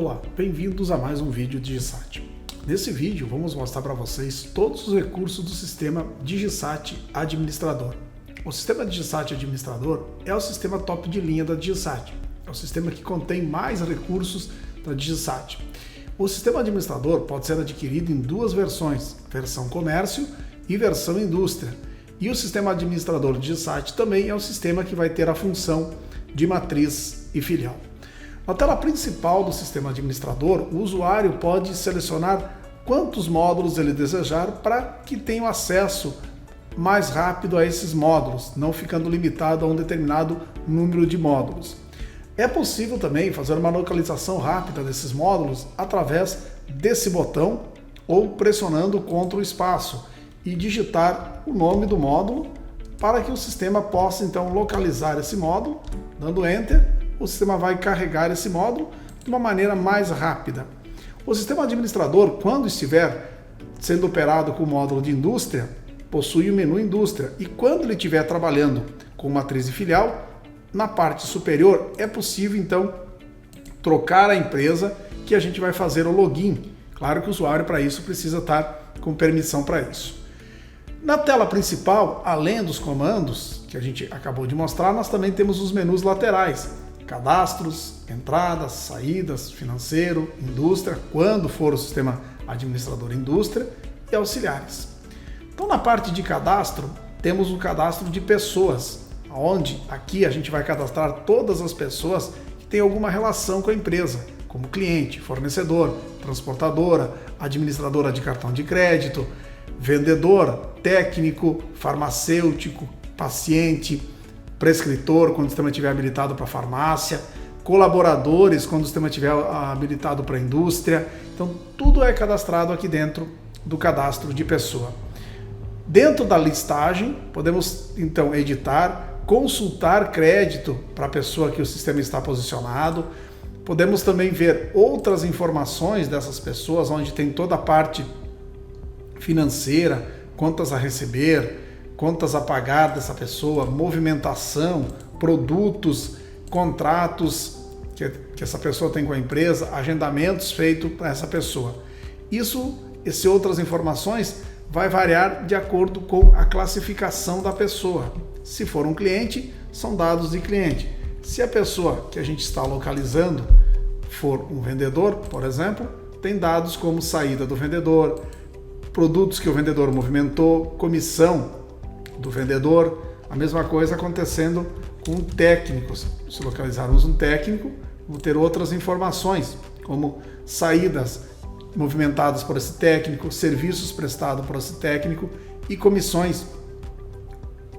Olá, bem-vindos a mais um vídeo DigiSat. Nesse vídeo vamos mostrar para vocês todos os recursos do sistema DigiSat Administrador. O sistema DigiSat Administrador é o sistema top de linha da DigiSat. É o sistema que contém mais recursos da DigiSat. O sistema administrador pode ser adquirido em duas versões, versão comércio e versão indústria. E o sistema administrador DigiSat também é o sistema que vai ter a função de matriz e filial. Na tela principal do sistema administrador, o usuário pode selecionar quantos módulos ele desejar para que tenha acesso mais rápido a esses módulos, não ficando limitado a um determinado número de módulos. É possível também fazer uma localização rápida desses módulos através desse botão ou pressionando contra o espaço e digitar o nome do módulo para que o sistema possa então localizar esse módulo. Dando Enter, o sistema vai carregar esse módulo de uma maneira mais rápida. O sistema administrador, quando estiver sendo operado com o módulo de indústria, possui o menu indústria, e quando ele estiver trabalhando com matriz e filial, na parte superior é possível então trocar a empresa que a gente vai fazer o login. Claro que o usuário para isso precisa estar com permissão para isso. Na tela principal, além dos comandos que a gente acabou de mostrar, nós também temos os menus laterais: cadastros, entradas, saídas, financeiro, indústria, quando for o sistema administrador indústria, e auxiliares. Então, na parte de cadastro, temos o cadastro de pessoas, onde aqui a gente vai cadastrar todas as pessoas que têm alguma relação com a empresa, como cliente, fornecedor, transportadora, administradora de cartão de crédito, vendedor, técnico, farmacêutico, paciente, prescritor, quando o sistema estiver habilitado para farmácia, colaboradores, quando o sistema estiver habilitado para indústria. Então, tudo é cadastrado aqui dentro do cadastro de pessoa. Dentro da listagem, podemos então editar, consultar crédito para a pessoa que o sistema está posicionado. Podemos também ver outras informações dessas pessoas, onde tem toda a parte financeira, contas a receber, contas a pagar dessa pessoa, movimentação, produtos, contratos que essa pessoa tem com a empresa, agendamentos feitos para essa pessoa. Essas outras informações vai variar de acordo com a classificação da pessoa. Se for um cliente, são dados de cliente. Se a pessoa que a gente está localizando for um vendedor, por exemplo, tem dados como saída do vendedor, produtos que o vendedor movimentou, comissão do vendedor. A mesma coisa acontecendo com técnicos. Se localizarmos um técnico, vamos ter outras informações, como saídas movimentadas por esse técnico, serviços prestados por esse técnico e comissões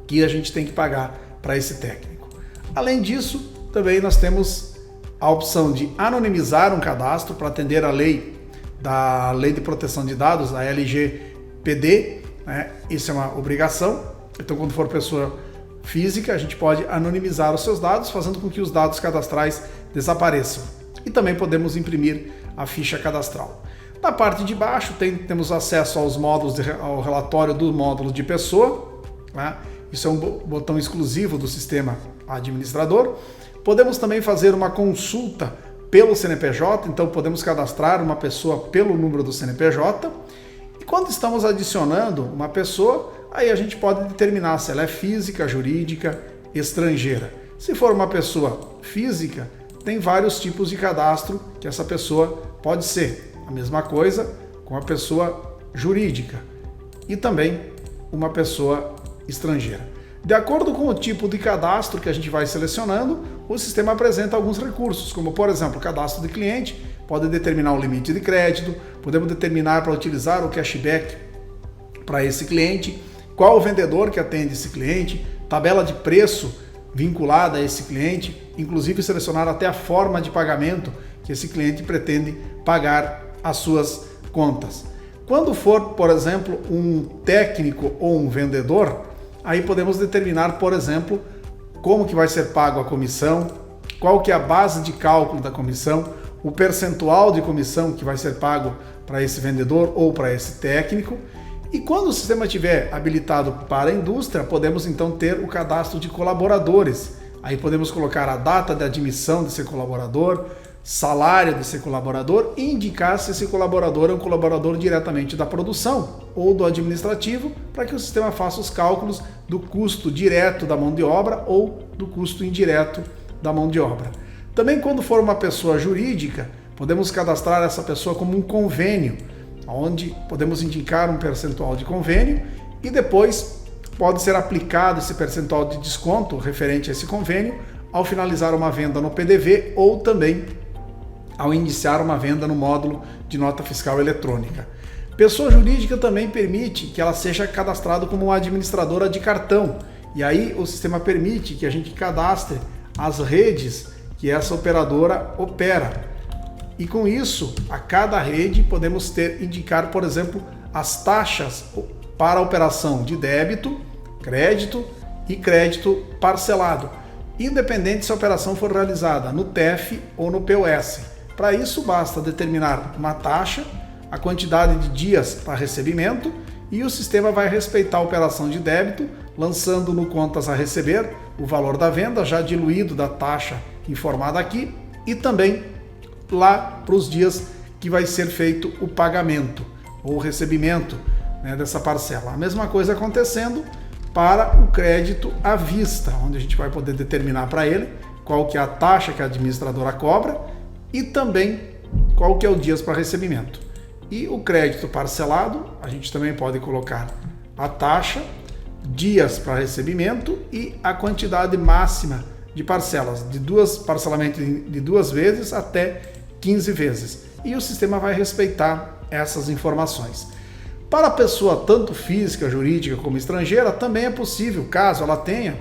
que a gente tem que pagar para esse técnico. Além disso, também nós temos a opção de anonimizar um cadastro para atender a lei da Lei de Proteção de Dados, a LGPD, né? Isso é uma obrigação. Então, quando for pessoa física, a gente pode anonimizar os seus dados, fazendo com que os dados cadastrais desapareçam. E também podemos imprimir a ficha cadastral. Na parte de baixo temos acesso aos módulos, ao relatório do módulo de pessoa, né? Isso é um botão exclusivo do sistema administrador. Podemos também fazer uma consulta pelo CNPJ, então podemos cadastrar uma pessoa pelo número do CNPJ. E quando estamos adicionando uma pessoa, aí a gente pode determinar se ela é física, jurídica, estrangeira. Se for uma pessoa física, tem vários tipos de cadastro que essa pessoa pode ser. A mesma coisa com a pessoa jurídica e também uma pessoa estrangeira. De acordo com o tipo de cadastro que a gente vai selecionando, o sistema apresenta alguns recursos, como por exemplo, o cadastro de cliente, pode determinar o limite de crédito, podemos determinar para utilizar o cashback para esse cliente, qual o vendedor que atende esse cliente, tabela de preço vinculada a esse cliente, inclusive selecionar até a forma de pagamento que esse cliente pretende pagar as suas contas. Quando for, por exemplo, um técnico ou um vendedor, aí podemos determinar, por exemplo, como que vai ser pago a comissão, qual que é a base de cálculo da comissão, o percentual de comissão que vai ser pago para esse vendedor ou para esse técnico. E quando o sistema estiver habilitado para a indústria, podemos então ter o cadastro de colaboradores. Aí podemos colocar a data de admissão desse colaborador, salário desse colaborador e indicar se esse colaborador é um colaborador diretamente da produção ou do administrativo, para que o sistema faça os cálculos do custo direto da mão de obra ou do custo indireto da mão de obra. Também, quando for uma pessoa jurídica, podemos cadastrar essa pessoa como um convênio, onde podemos indicar um percentual de convênio e depois pode ser aplicado esse percentual de desconto referente a esse convênio ao finalizar uma venda no PDV ou também ao iniciar uma venda no módulo de nota fiscal eletrônica. Pessoa jurídica também permite que ela seja cadastrada como uma administradora de cartão, e aí o sistema permite que a gente cadastre as redes que essa operadora opera. E com isso, a cada rede podemos indicar, por exemplo, as taxas para a operação de débito, crédito e crédito parcelado, independente se a operação for realizada no TEF ou no POS. Para isso, basta determinar uma taxa, a quantidade de dias para recebimento e o sistema vai respeitar a operação de débito, lançando no contas a receber o valor da venda, já diluído da taxa informada aqui, e também lá para os dias que vai ser feito o pagamento ou o recebimento, né, dessa parcela. A mesma coisa acontecendo para o crédito à vista, onde a gente vai poder determinar para ele qual que é a taxa que a administradora cobra e também qual que é o dias para recebimento. E o crédito parcelado, a gente também pode colocar a taxa, dias para recebimento e a quantidade máxima de parcelas, parcelamento de 2 vezes até 15 vezes. E o sistema vai respeitar essas informações. Para a pessoa tanto física, jurídica como estrangeira, também é possível, caso ela tenha,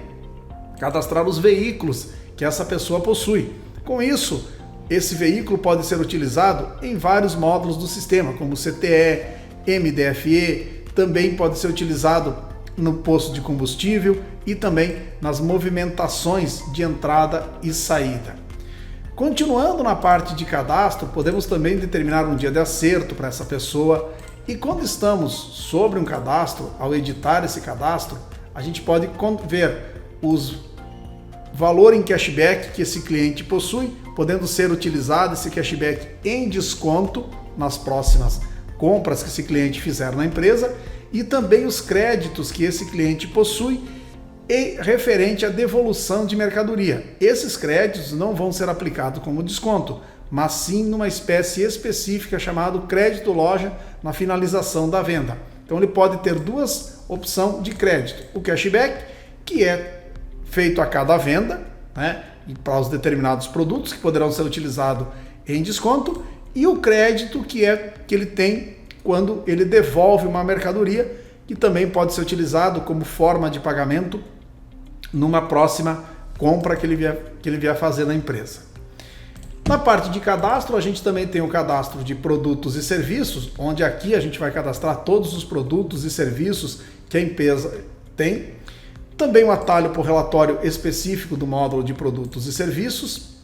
cadastrar os veículos que essa pessoa possui. Com isso, esse veículo pode ser utilizado em vários módulos do sistema, como CTE, MDFE, também pode ser utilizado no posto de combustível e também nas movimentações de entrada e saída. Continuando na parte de cadastro, podemos também determinar um dia de acerto para essa pessoa. E quando estamos sobre um cadastro, ao editar esse cadastro, a gente pode ver os valor em cashback que esse cliente possui, podendo ser utilizado esse cashback em desconto nas próximas compras que esse cliente fizer na empresa, e também os créditos que esse cliente possui e referente à devolução de mercadoria. Esses créditos não vão ser aplicados como desconto, mas sim numa espécie específica chamado crédito loja na finalização da venda. Então ele pode ter 2 opções de crédito: o cashback, que é feito a cada venda, né, para os determinados produtos que poderão ser utilizados em desconto, e o crédito que ele tem quando ele devolve uma mercadoria, que também pode ser utilizado como forma de pagamento numa próxima compra que ele vier fazer na empresa. Na parte de cadastro, a gente também tem o cadastro de produtos e serviços, onde aqui a gente vai cadastrar todos os produtos e serviços que a empresa tem. Também um atalho para o relatório específico do módulo de produtos e serviços.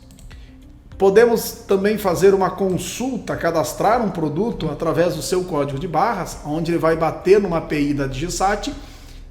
Podemos também fazer uma consulta, cadastrar um produto através do seu código de barras, onde ele vai bater numa API da DigiSat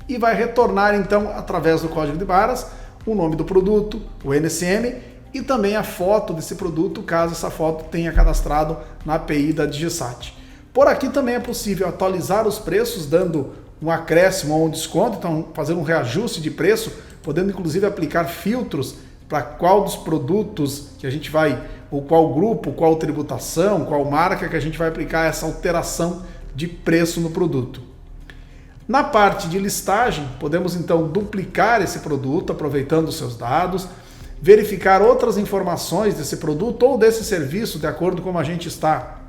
e vai retornar então, através do código de barras, o nome do produto, o NCM e também a foto desse produto, caso essa foto tenha cadastrado na API da DigiSat. Por aqui também é possível atualizar os preços, dando um acréscimo ou um desconto, então fazer um reajuste de preço, podendo inclusive aplicar filtros para qual dos produtos que a gente vai, ou qual grupo, qual tributação, qual marca que a gente vai aplicar essa alteração de preço no produto. Na parte de listagem, podemos então duplicar esse produto, aproveitando os seus dados, verificar outras informações desse produto ou desse serviço, de acordo com como a gente está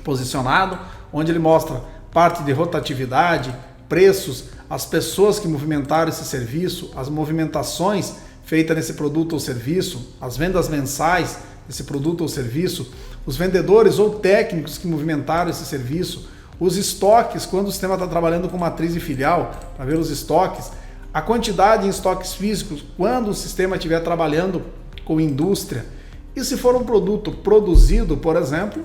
posicionado, onde ele mostra parte de rotatividade, preços, as pessoas que movimentaram esse serviço, as movimentações feitas nesse produto ou serviço, as vendas mensais desse produto ou serviço, os vendedores ou técnicos que movimentaram esse serviço, os estoques, quando o sistema está trabalhando com matriz e filial, para ver os estoques, a quantidade em estoques físicos, quando o sistema estiver trabalhando com indústria. E se for um produto produzido, por exemplo,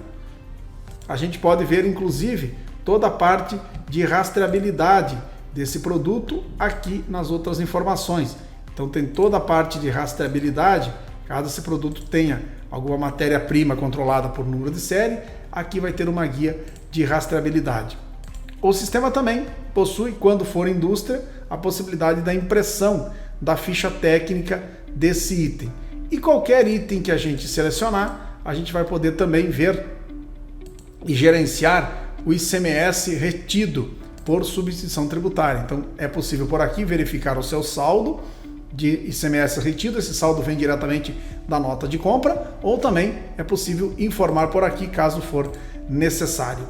a gente pode ver inclusive toda a parte de rastreabilidade desse produto aqui nas outras informações. Então tem toda a parte de rastreabilidade, caso esse produto tenha alguma matéria-prima controlada por número de série, aqui vai ter uma guia de rastreabilidade. O sistema também possui, quando for indústria, a possibilidade da impressão da ficha técnica desse item. E qualquer item que a gente selecionar, a gente vai poder também ver e gerenciar o ICMS retido por substituição tributária. Então é possível por aqui verificar o seu saldo de ICMS retido, esse saldo vem diretamente da nota de compra, ou também é possível informar por aqui caso for necessário.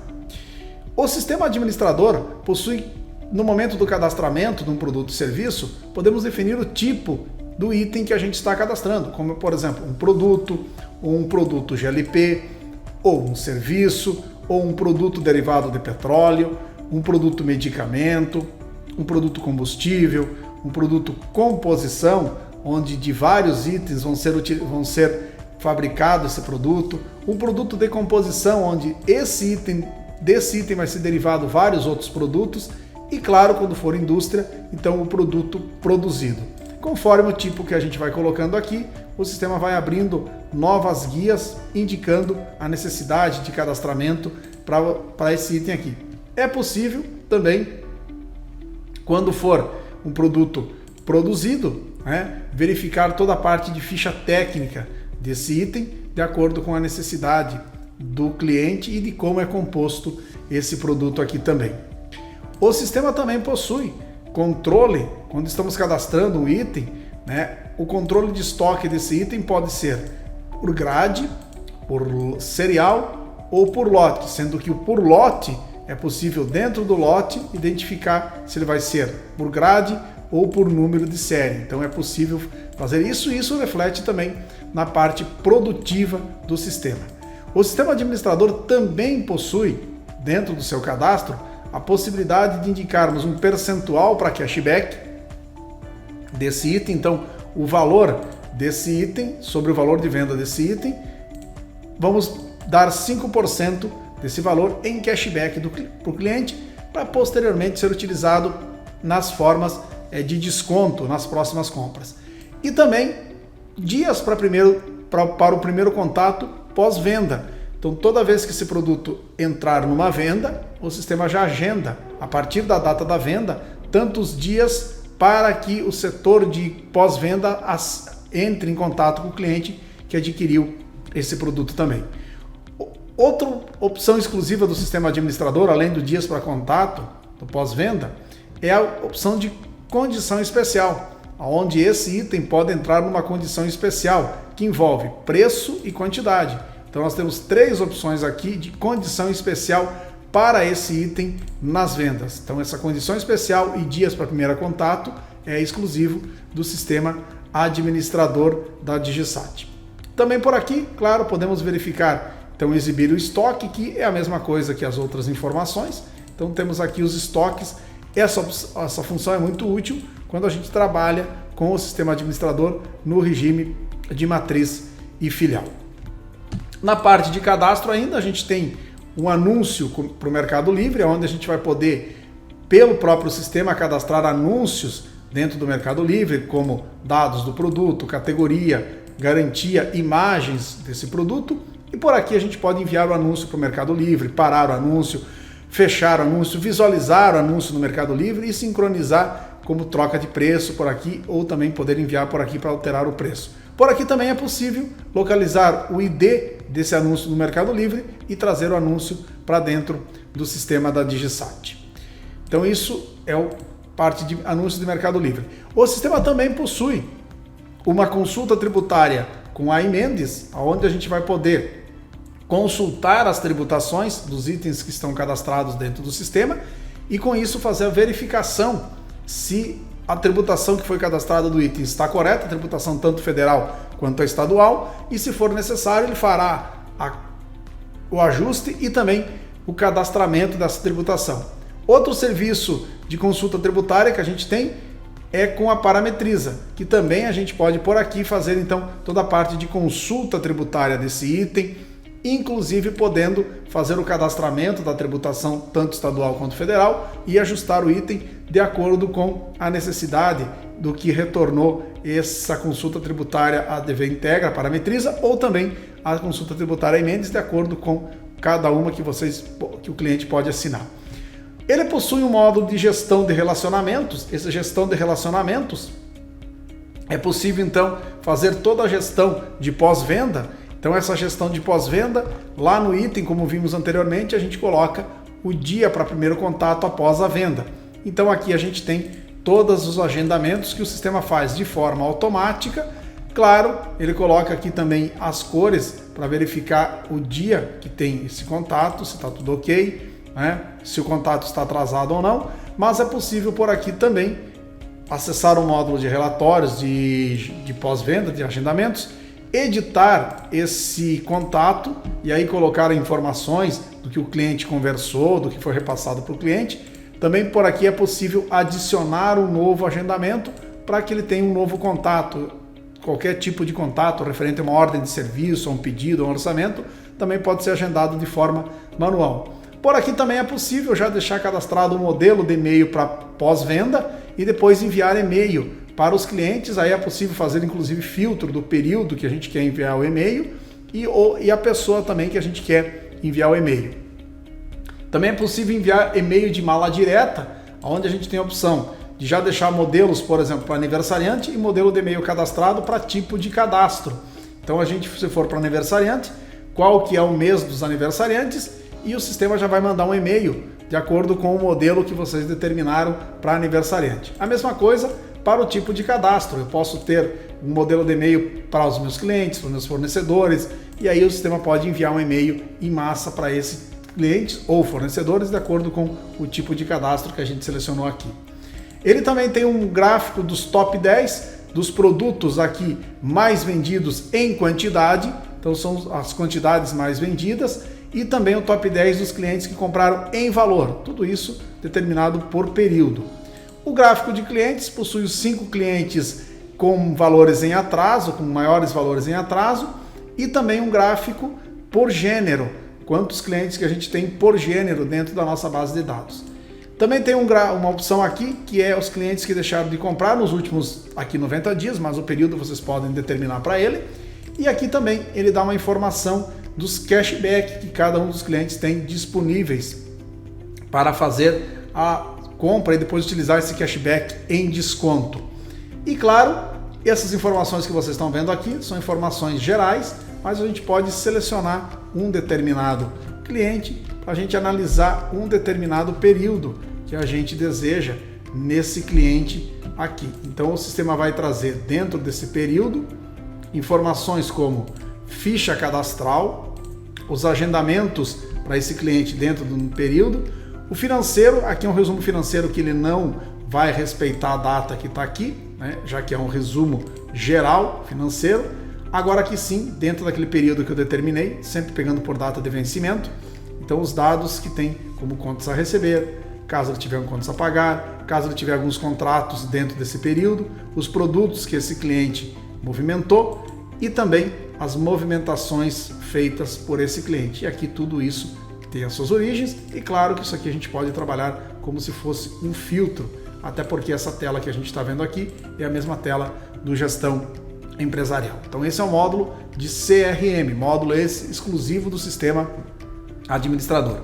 O sistema administrador possui, no momento do cadastramento de um produto ou serviço, podemos definir o tipo do item que a gente está cadastrando, como por exemplo um produto GLP, ou um serviço, ou um produto derivado de petróleo, um produto medicamento, um produto combustível, um produto composição, onde de vários itens vão ser fabricado esse produto, um produto de composição, onde desse item vai ser derivado vários outros produtos, e claro, quando for indústria, então o produto produzido. Conforme o tipo que a gente vai colocando aqui, o sistema vai abrindo novas guias indicando a necessidade de cadastramento para esse item aqui. É possível também, quando for um produto produzido, verificar toda a parte de ficha técnica desse item, de acordo com a necessidade do cliente e de como é composto esse produto aqui também. O sistema também possui controle, quando estamos cadastrando um item, o controle de estoque desse item pode ser por grade, por serial ou por lote, sendo que o por lote é possível dentro do lote identificar se ele vai ser por grade ou por número de série. Então é possível fazer isso e isso reflete também na parte produtiva do sistema. O sistema administrador também possui, dentro do seu cadastro, a possibilidade de indicarmos um percentual para cashback desse item. Então, o valor desse item sobre o valor de venda desse item, vamos dar 5% desse valor em cashback para o cliente, para posteriormente ser utilizado nas formas de desconto nas próximas compras. E também dias para o primeiro contato pós-venda. Então, toda vez que esse produto entrar numa venda, o sistema já agenda, a partir da data da venda, tantos dias para que o setor de pós-venda entre em contato com o cliente que adquiriu esse produto também. Outra opção exclusiva do sistema administrador, além do dias para contato, do pós-venda, é a opção de condição especial, onde esse item pode entrar numa condição especial, que envolve preço e quantidade. Então nós temos 3 opções aqui de condição especial para esse item nas vendas. Então essa condição especial e dias para primeiro contato é exclusivo do sistema administrador da DigiSat. Também por aqui, claro, podemos verificar, então exibir o estoque, que é a mesma coisa que as outras informações. Então temos aqui os estoques. Essa função é muito útil quando a gente trabalha com o sistema administrador no regime de matriz e filial. Na parte de cadastro ainda, a gente tem um anúncio para o Mercado Livre, onde a gente vai poder, pelo próprio sistema, cadastrar anúncios dentro do Mercado Livre, como dados do produto, categoria, garantia, imagens desse produto. E por aqui a gente pode enviar o anúncio para o Mercado Livre, parar o anúncio, fechar o anúncio, visualizar o anúncio no Mercado Livre e sincronizar como troca de preço por aqui, ou também poder enviar por aqui para alterar o preço. Por aqui também é possível localizar o ID desse anúncio no Mercado Livre e trazer o anúncio para dentro do sistema da DigiSat. Então isso é parte de anúncios do Mercado Livre. O sistema também possui uma consulta tributária com a Imendes, onde a gente vai poder consultar as tributações dos itens que estão cadastrados dentro do sistema e com isso fazer a verificação se a tributação que foi cadastrada do item está correta, a tributação tanto federal quanto a estadual, e se for necessário ele fará o ajuste e também o cadastramento dessa tributação. Outro serviço de consulta tributária que a gente tem é com a Parametriza, que também a gente pode por aqui fazer então toda a parte de consulta tributária desse item, inclusive podendo fazer o cadastramento da tributação tanto estadual quanto federal e ajustar o item de acordo com a necessidade do que retornou essa consulta tributária a DV Integra, Parametriza, ou também a consulta tributária emendas de acordo com cada uma que o cliente pode assinar. Ele possui um módulo de gestão de relacionamentos. Essa gestão de relacionamentos é possível então fazer toda a gestão de pós-venda. Então essa gestão de pós-venda, lá no item, como vimos anteriormente, a gente coloca o dia para primeiro contato após a venda. Então aqui a gente tem todos os agendamentos que o sistema faz de forma automática. Claro, ele coloca aqui também as cores para verificar o dia que tem esse contato, se está tudo ok, né? Se o contato está atrasado ou não, mas é possível por aqui também acessar o módulo de relatórios de pós-venda, de agendamentos, editar esse contato e aí colocar informações do que o cliente conversou, do que foi repassado para o cliente. Também por aqui é possível adicionar um novo agendamento para que ele tenha um novo contato. Qualquer tipo de contato referente a uma ordem de serviço, a um pedido, a um orçamento, também pode ser agendado de forma manual. Por aqui também é possível já deixar cadastrado um modelo de e-mail para pós-venda e depois enviar e-mail para os clientes. Aí é possível fazer inclusive filtro do período que a gente quer enviar o e-mail e a pessoa também que a gente quer enviar o e-mail. Também é possível enviar e-mail de mala direta, onde a gente tem a opção de já deixar modelos, por exemplo, para aniversariante e modelo de e-mail cadastrado para tipo de cadastro. Então a gente, se for para aniversariante, qual que é o mês dos aniversariantes e o sistema já vai mandar um e-mail de acordo com o modelo que vocês determinaram para aniversariante. A mesma coisa para o tipo de cadastro. Eu posso ter um modelo de e-mail para os meus clientes, para os meus fornecedores, e aí o sistema pode enviar um e-mail em massa para esses clientes ou fornecedores de acordo com o tipo de cadastro que a gente selecionou aqui. Ele também tem um gráfico dos top 10 dos produtos aqui mais vendidos em quantidade, então são as quantidades mais vendidas, e também o top 10 dos clientes que compraram em valor, tudo isso determinado por período. O gráfico de clientes possui os 5 clientes com valores em atraso, com maiores valores em atraso, e também um gráfico por gênero, quantos clientes que a gente tem por gênero dentro da nossa base de dados. Também tem uma opção aqui, que é os clientes que deixaram de comprar nos últimos aqui 90 dias, mas o período vocês podem determinar para ele. E aqui também ele dá uma informação dos cashback que cada um dos clientes tem disponíveis para fazer a compra e depois utilizar esse cashback em desconto. E claro, essas informações que vocês estão vendo aqui são informações gerais, mas a gente pode selecionar um determinado cliente para a gente analisar um determinado período que a gente deseja nesse cliente aqui. Então o sistema vai trazer dentro desse período informações como ficha cadastral, os agendamentos para esse cliente dentro de um período. O financeiro, aqui é um resumo financeiro que ele não vai respeitar a data que está aqui, né, já que é um resumo geral financeiro. Agora aqui sim, dentro daquele período que eu determinei, sempre pegando por data de vencimento, então os dados que tem como contas a receber, caso ele tiver um contas a pagar, caso ele tiver alguns contratos dentro desse período, os produtos que esse cliente movimentou e também as movimentações feitas por esse cliente. E aqui tudo isso tem as suas origens e claro que isso aqui a gente pode trabalhar como se fosse um filtro, até porque essa tela que a gente está vendo aqui é a mesma tela do gestão empresarial. Então esse é o módulo de CRM, módulo esse exclusivo do sistema administrador.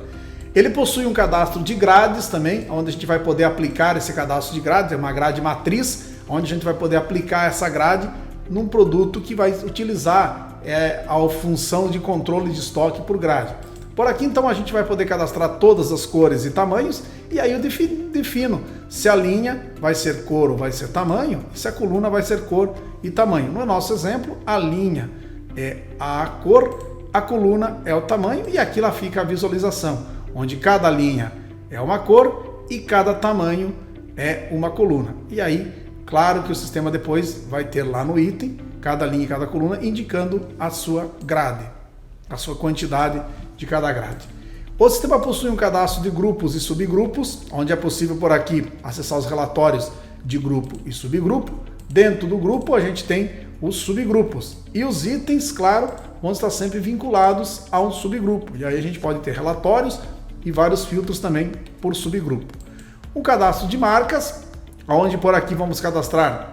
Ele possui um cadastro de grades também, onde a gente vai poder aplicar esse cadastro de grades, é uma grade matriz, onde a gente vai poder aplicar essa grade num produto que vai utilizar a função de controle de estoque por grade. Por aqui então a gente vai poder cadastrar todas as cores e tamanhos e aí eu defino se a linha vai ser cor ou vai ser tamanho, se a coluna vai ser cor e tamanho. No nosso exemplo, a linha é a cor, a coluna é o tamanho e aqui lá fica a visualização, onde cada linha é uma cor e cada tamanho é uma coluna. E aí, claro que o sistema depois vai ter lá no item, cada linha e cada coluna, indicando a sua grade, a sua quantidade de cada grade. O sistema possui um cadastro de grupos e subgrupos, onde é possível por aqui acessar os relatórios de grupo e subgrupo. Dentro do grupo a gente tem os subgrupos e os itens, claro, vão estar sempre vinculados a um subgrupo. E aí a gente pode ter relatórios e vários filtros também por subgrupo. Um cadastro de marcas, onde por aqui vamos cadastrar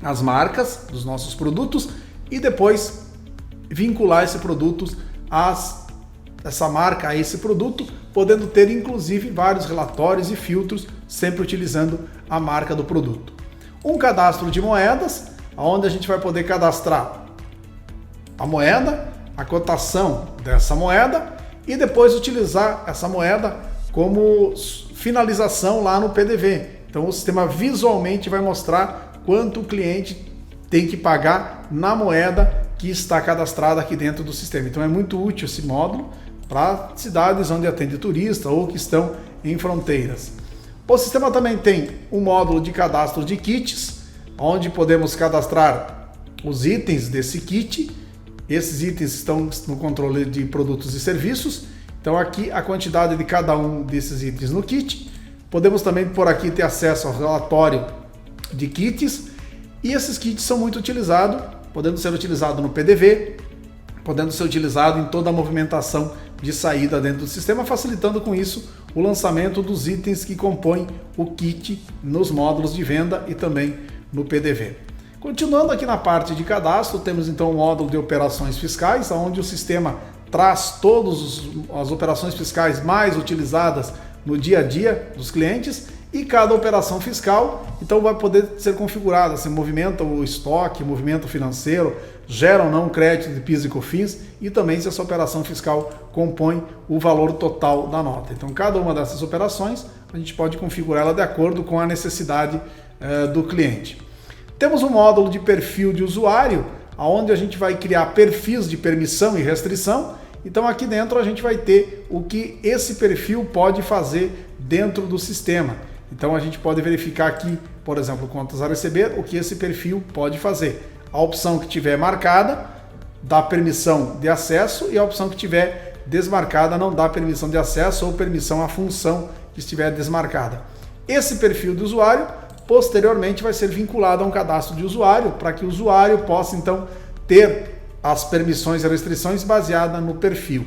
as marcas dos nossos produtos e depois vincular esse produto essa marca a esse produto, podendo ter inclusive vários relatórios e filtros, sempre utilizando a marca do produto. Um cadastro de moedas, onde a gente vai poder cadastrar a moeda, a cotação dessa moeda e depois utilizar essa moeda como finalização lá no PDV. Então o sistema visualmente vai mostrar quanto o cliente tem que pagar na moeda que está cadastrada aqui dentro do sistema. Então é muito útil esse módulo para cidades onde atende turista ou que estão em fronteiras. O sistema também tem um módulo de cadastro de kits, onde podemos cadastrar os itens desse kit. Esses itens estão no controle de produtos e serviços. Então aqui a quantidade de cada um desses itens no kit. Podemos também por aqui ter acesso ao relatório de kits. E esses kits são muito utilizados, podendo ser utilizados no PDV, podendo ser utilizado em toda a movimentação de saída dentro do sistema, facilitando com isso o lançamento dos itens que compõem o kit nos módulos de venda e também no PDV. Continuando aqui na parte de cadastro, temos então o módulo de operações fiscais, onde o sistema traz todas as operações fiscais mais utilizadas no dia a dia dos clientes e cada operação fiscal, então vai poder ser configurada, se movimenta o estoque, movimento financeiro, gera ou não crédito de PIS e COFINS e também se essa operação fiscal compõe o valor total da nota. Então cada uma dessas operações a gente pode configurá-la de acordo com a necessidade do cliente. Temos um módulo de perfil de usuário, onde a gente vai criar perfis de permissão e restrição. Então aqui dentro a gente vai ter o que esse perfil pode fazer dentro do sistema. Então a gente pode verificar aqui, por exemplo, contas a receber, o que esse perfil pode fazer. A opção que tiver marcada dá permissão de acesso e a opção que tiver desmarcada não dá permissão de acesso ou permissão à função que estiver desmarcada. Esse perfil do usuário posteriormente vai ser vinculado a um cadastro de usuário para que o usuário possa então ter as permissões e restrições baseadas no perfil.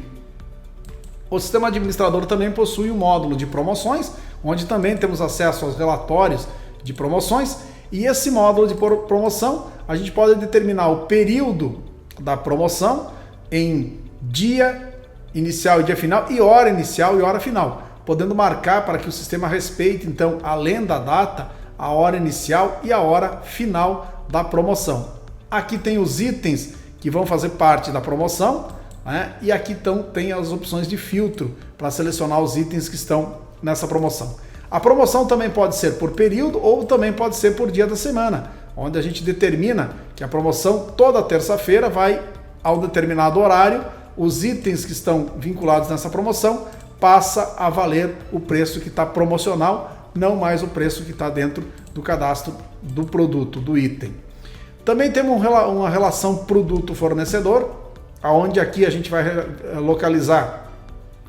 O sistema administrador também possui um módulo de promoções, onde também temos acesso aos relatórios de promoções, e esse módulo de promoção a gente pode determinar o período da promoção em dia inicial e dia final, e hora inicial e hora final, podendo marcar para que o sistema respeite então, além da data, a hora inicial e a hora final da promoção. Aqui tem os itens que vão fazer parte da promoção, né? E aqui então tem as opções de filtro para selecionar os itens que estão nessa promoção. A promoção também pode ser por período ou também pode ser por dia da semana, onde a gente determina que a promoção toda terça-feira vai ao determinado horário, os itens que estão vinculados nessa promoção passa a valer o preço que está promocional, não mais o preço que está dentro do cadastro do produto, do item. Também temos uma relação produto-fornecedor, onde aqui a gente vai localizar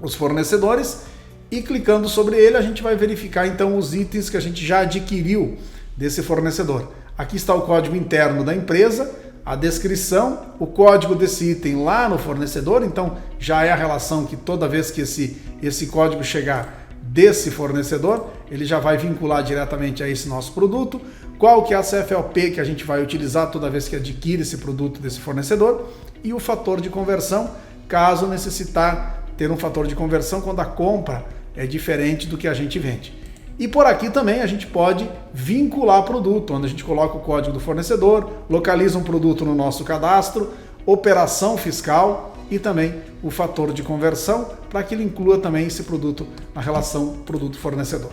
os fornecedores e clicando sobre ele a gente vai verificar então os itens que a gente já adquiriu desse fornecedor. Aqui está o código interno da empresa, a descrição, o código desse item lá no fornecedor, então já é a relação que toda vez que esse código chegar desse fornecedor, ele já vai vincular diretamente a esse nosso produto, qual que é a CFLP que a gente vai utilizar toda vez que adquire esse produto desse fornecedor e o fator de conversão, caso necessitar ter um fator de conversão quando a compra é diferente do que a gente vende. E por aqui também a gente pode vincular produto, onde a gente coloca o código do fornecedor, localiza um produto no nosso cadastro, operação fiscal e também o fator de conversão, para que ele inclua também esse produto na relação produto-fornecedor.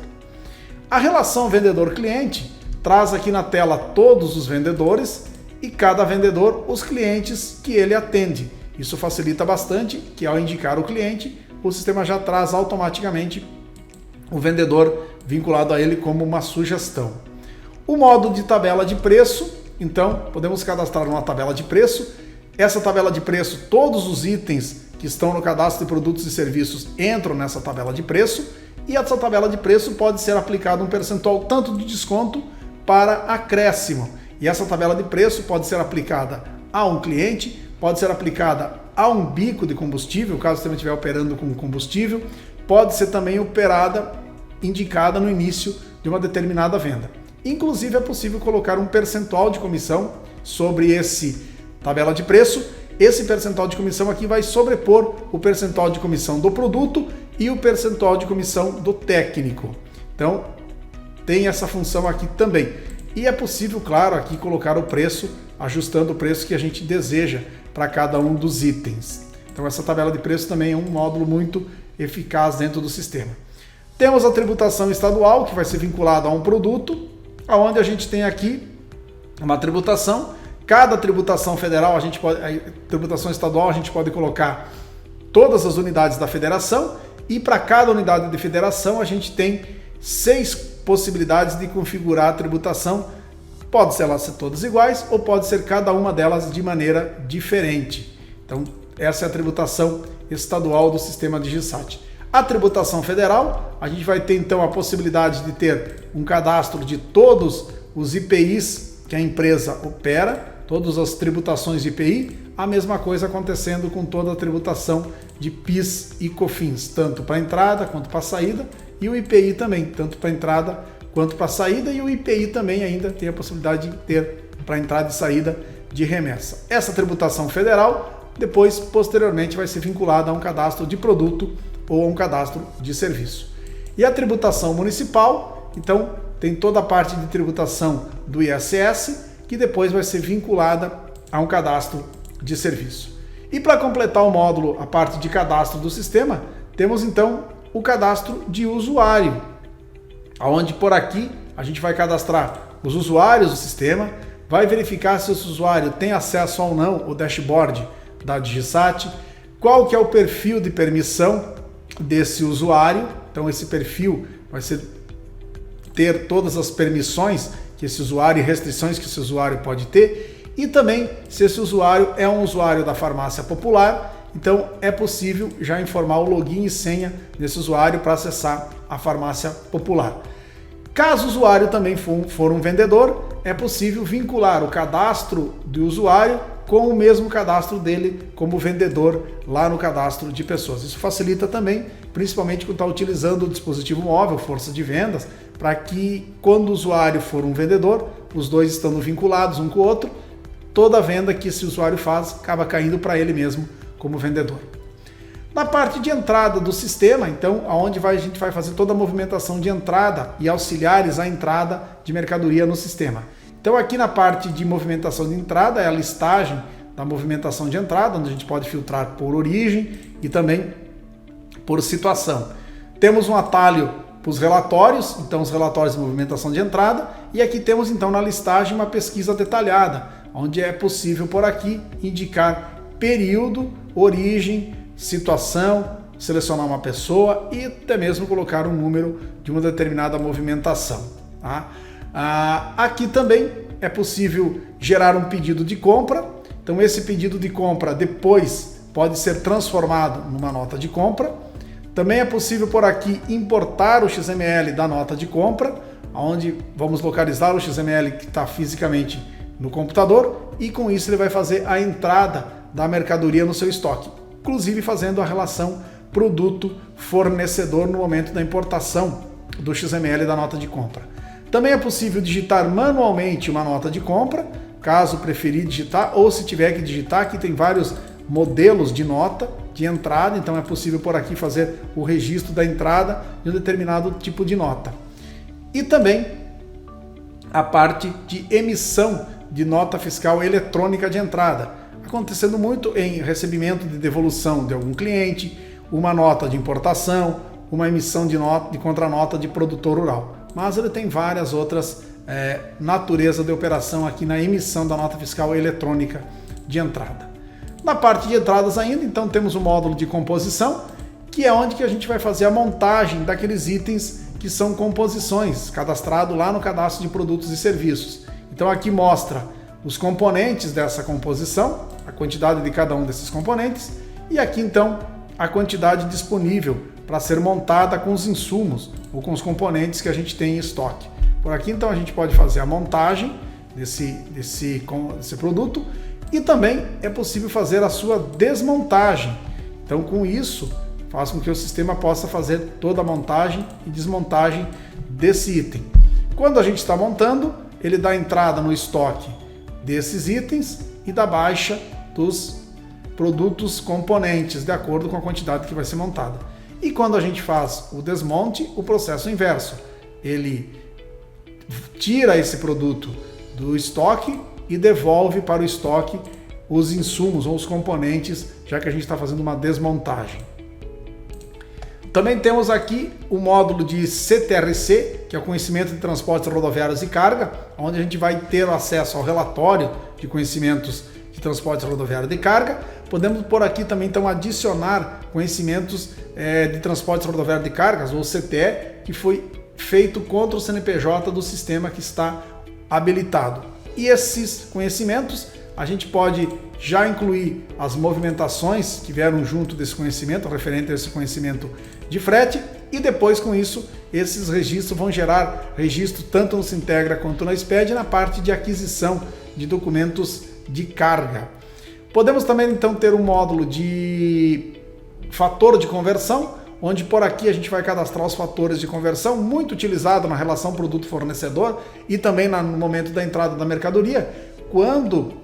A relação vendedor-cliente traz aqui na tela todos os vendedores e cada vendedor os clientes que ele atende. Isso facilita bastante, que ao indicar o cliente, o sistema já traz automaticamente o vendedor vinculado a ele como uma sugestão. O modo de tabela de preço, então podemos cadastrar uma tabela de preço. Essa tabela de preço, todos os itens que estão no cadastro de produtos e serviços entram nessa tabela de preço e essa tabela de preço pode ser aplicado um percentual tanto de desconto para acréscimo. E essa tabela de preço pode ser aplicada a um cliente, pode ser aplicada a um bico de combustível, caso você estiver operando com combustível, pode ser também indicada no início de uma determinada venda. Inclusive é possível colocar um percentual de comissão sobre esse tabela de preço esse percentual de comissão aqui vai sobrepor o percentual de comissão do produto e o percentual de comissão do técnico. Então, tem essa função aqui também. E é possível, claro, aqui colocar o preço, ajustando o preço que a gente deseja para cada um dos itens. Então, essa tabela de preço também é um módulo muito eficaz dentro do sistema. Temos a tributação estadual, que vai ser vinculada a um produto, onde a gente tem aqui uma tributação. Cada tributação federal, a tributação estadual, a gente pode colocar todas as unidades da federação, e para cada unidade de federação a gente tem 6 possibilidades de configurar a tributação. Pode ser elas ser todas iguais ou pode ser cada uma delas de maneira diferente. Então, essa é a tributação estadual do sistema DigiSat. A tributação federal, a gente vai ter então a possibilidade de ter um cadastro de todos os IPIs que a empresa opera, todas as tributações de IPI, a mesma coisa acontecendo com toda a tributação de PIS e COFINS, tanto para entrada quanto para saída, e o IPI também, tanto para entrada quanto para saída, e o IPI também ainda tem a possibilidade de ter para entrada e saída de remessa. Essa tributação federal, depois, posteriormente, vai ser vinculada a um cadastro de produto ou a um cadastro de serviço. E a tributação municipal, então, tem toda a parte de tributação do ISS, que depois vai ser vinculada a um cadastro de serviço. E para completar o módulo, a parte de cadastro do sistema, temos então o cadastro de usuário, onde por aqui a gente vai cadastrar os usuários do sistema, vai verificar se esse usuário tem acesso ou não ao dashboard da DigiSat, qual que é o perfil de permissão desse usuário. Então esse perfil vai ter todas as permissões que esse usuário e restrições que esse usuário pode ter, e também se esse usuário é um usuário da farmácia popular, então é possível já informar o login e senha desse usuário para acessar a farmácia popular. Caso o usuário também for um vendedor, é possível vincular o cadastro do usuário com o mesmo cadastro dele como vendedor lá no cadastro de pessoas. Isso facilita também, principalmente quando está utilizando o dispositivo móvel, força de vendas, para que quando o usuário for um vendedor, os dois estando vinculados um com o outro, toda a venda que esse usuário faz acaba caindo para ele mesmo como vendedor. Na parte de entrada do sistema, então, onde a gente vai fazer toda a movimentação de entrada e auxiliares à entrada de mercadoria no sistema. Então aqui na parte de movimentação de entrada é a listagem da movimentação de entrada, onde a gente pode filtrar por origem e também por situação. Temos um atalho para os relatórios, então os relatórios de movimentação de entrada, e aqui temos então na listagem uma pesquisa detalhada, onde é possível por aqui indicar período, origem, situação, selecionar uma pessoa e até mesmo colocar um número de uma determinada movimentação. Tá? Aqui também é possível gerar um pedido de compra, então esse pedido de compra depois pode ser transformado numa nota de compra. Também é possível por aqui importar o XML da nota de compra, onde vamos localizar o XML que está fisicamente no computador, e com isso ele vai fazer a entrada da mercadoria no seu estoque, inclusive fazendo a relação produto-fornecedor no momento da importação do XML da nota de compra. Também é possível digitar manualmente uma nota de compra, caso preferir digitar, ou se tiver que digitar, aqui tem vários modelos de nota de entrada, então é possível por aqui fazer o registro da entrada de um determinado tipo de nota. E também a parte de emissão de nota fiscal eletrônica de entrada, acontecendo muito em recebimento de devolução de algum cliente, uma nota de importação, uma emissão de contranota de produtor rural. Mas ele tem várias outras naturezas de operação aqui na emissão da nota fiscal eletrônica de entrada. Na parte de entradas ainda, então, temos o módulo de composição, que é onde que a gente vai fazer a montagem daqueles itens que são composições, cadastrado lá no cadastro de produtos e serviços. Então aqui mostra os componentes dessa composição, a quantidade de cada um desses componentes, e aqui então a quantidade disponível para ser montada com os insumos ou com os componentes que a gente tem em estoque. Por aqui então a gente pode fazer a montagem desse produto, e também é possível fazer a sua desmontagem. Então com isso faz com que o sistema possa fazer toda a montagem e desmontagem desse item. Quando a gente está montando, ele dá entrada no estoque desses itens e dá baixa dos produtos componentes, de acordo com a quantidade que vai ser montada. E quando a gente faz o desmonte, o processo inverso. Ele tira esse produto do estoque e devolve para o estoque os insumos ou os componentes, já que a gente está fazendo uma desmontagem. Também temos aqui o módulo de CTRC, que é o Conhecimento de Transportes Rodoviários e Carga, onde a gente vai ter acesso ao relatório de conhecimentos de transportes rodoviários de carga. Podemos por aqui também então adicionar conhecimentos de transportes rodoviários de cargas, ou CTE, que foi feito contra o CNPJ do sistema que está habilitado. E esses conhecimentos a gente pode já incluir as movimentações que vieram junto desse conhecimento, referente a esse conhecimento de frete, e depois com isso esses registros vão gerar registro tanto no Sintegra quanto na SPED na parte de aquisição de documentos de carga. Podemos também então ter um módulo de fator de conversão, onde por aqui a gente vai cadastrar os fatores de conversão, muito utilizado na relação produto-fornecedor e também no momento da entrada da mercadoria, quando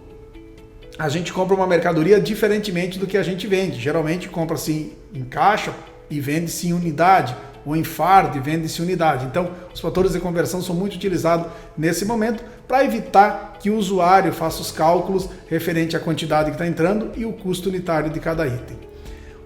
a gente compra uma mercadoria diferentemente do que a gente vende. Geralmente compra-se em caixa e vende-se em unidade, ou em fardo e vende-se em unidade. Então, os fatores de conversão são muito utilizados nesse momento para evitar que o usuário faça os cálculos referente à quantidade que está entrando e o custo unitário de cada item.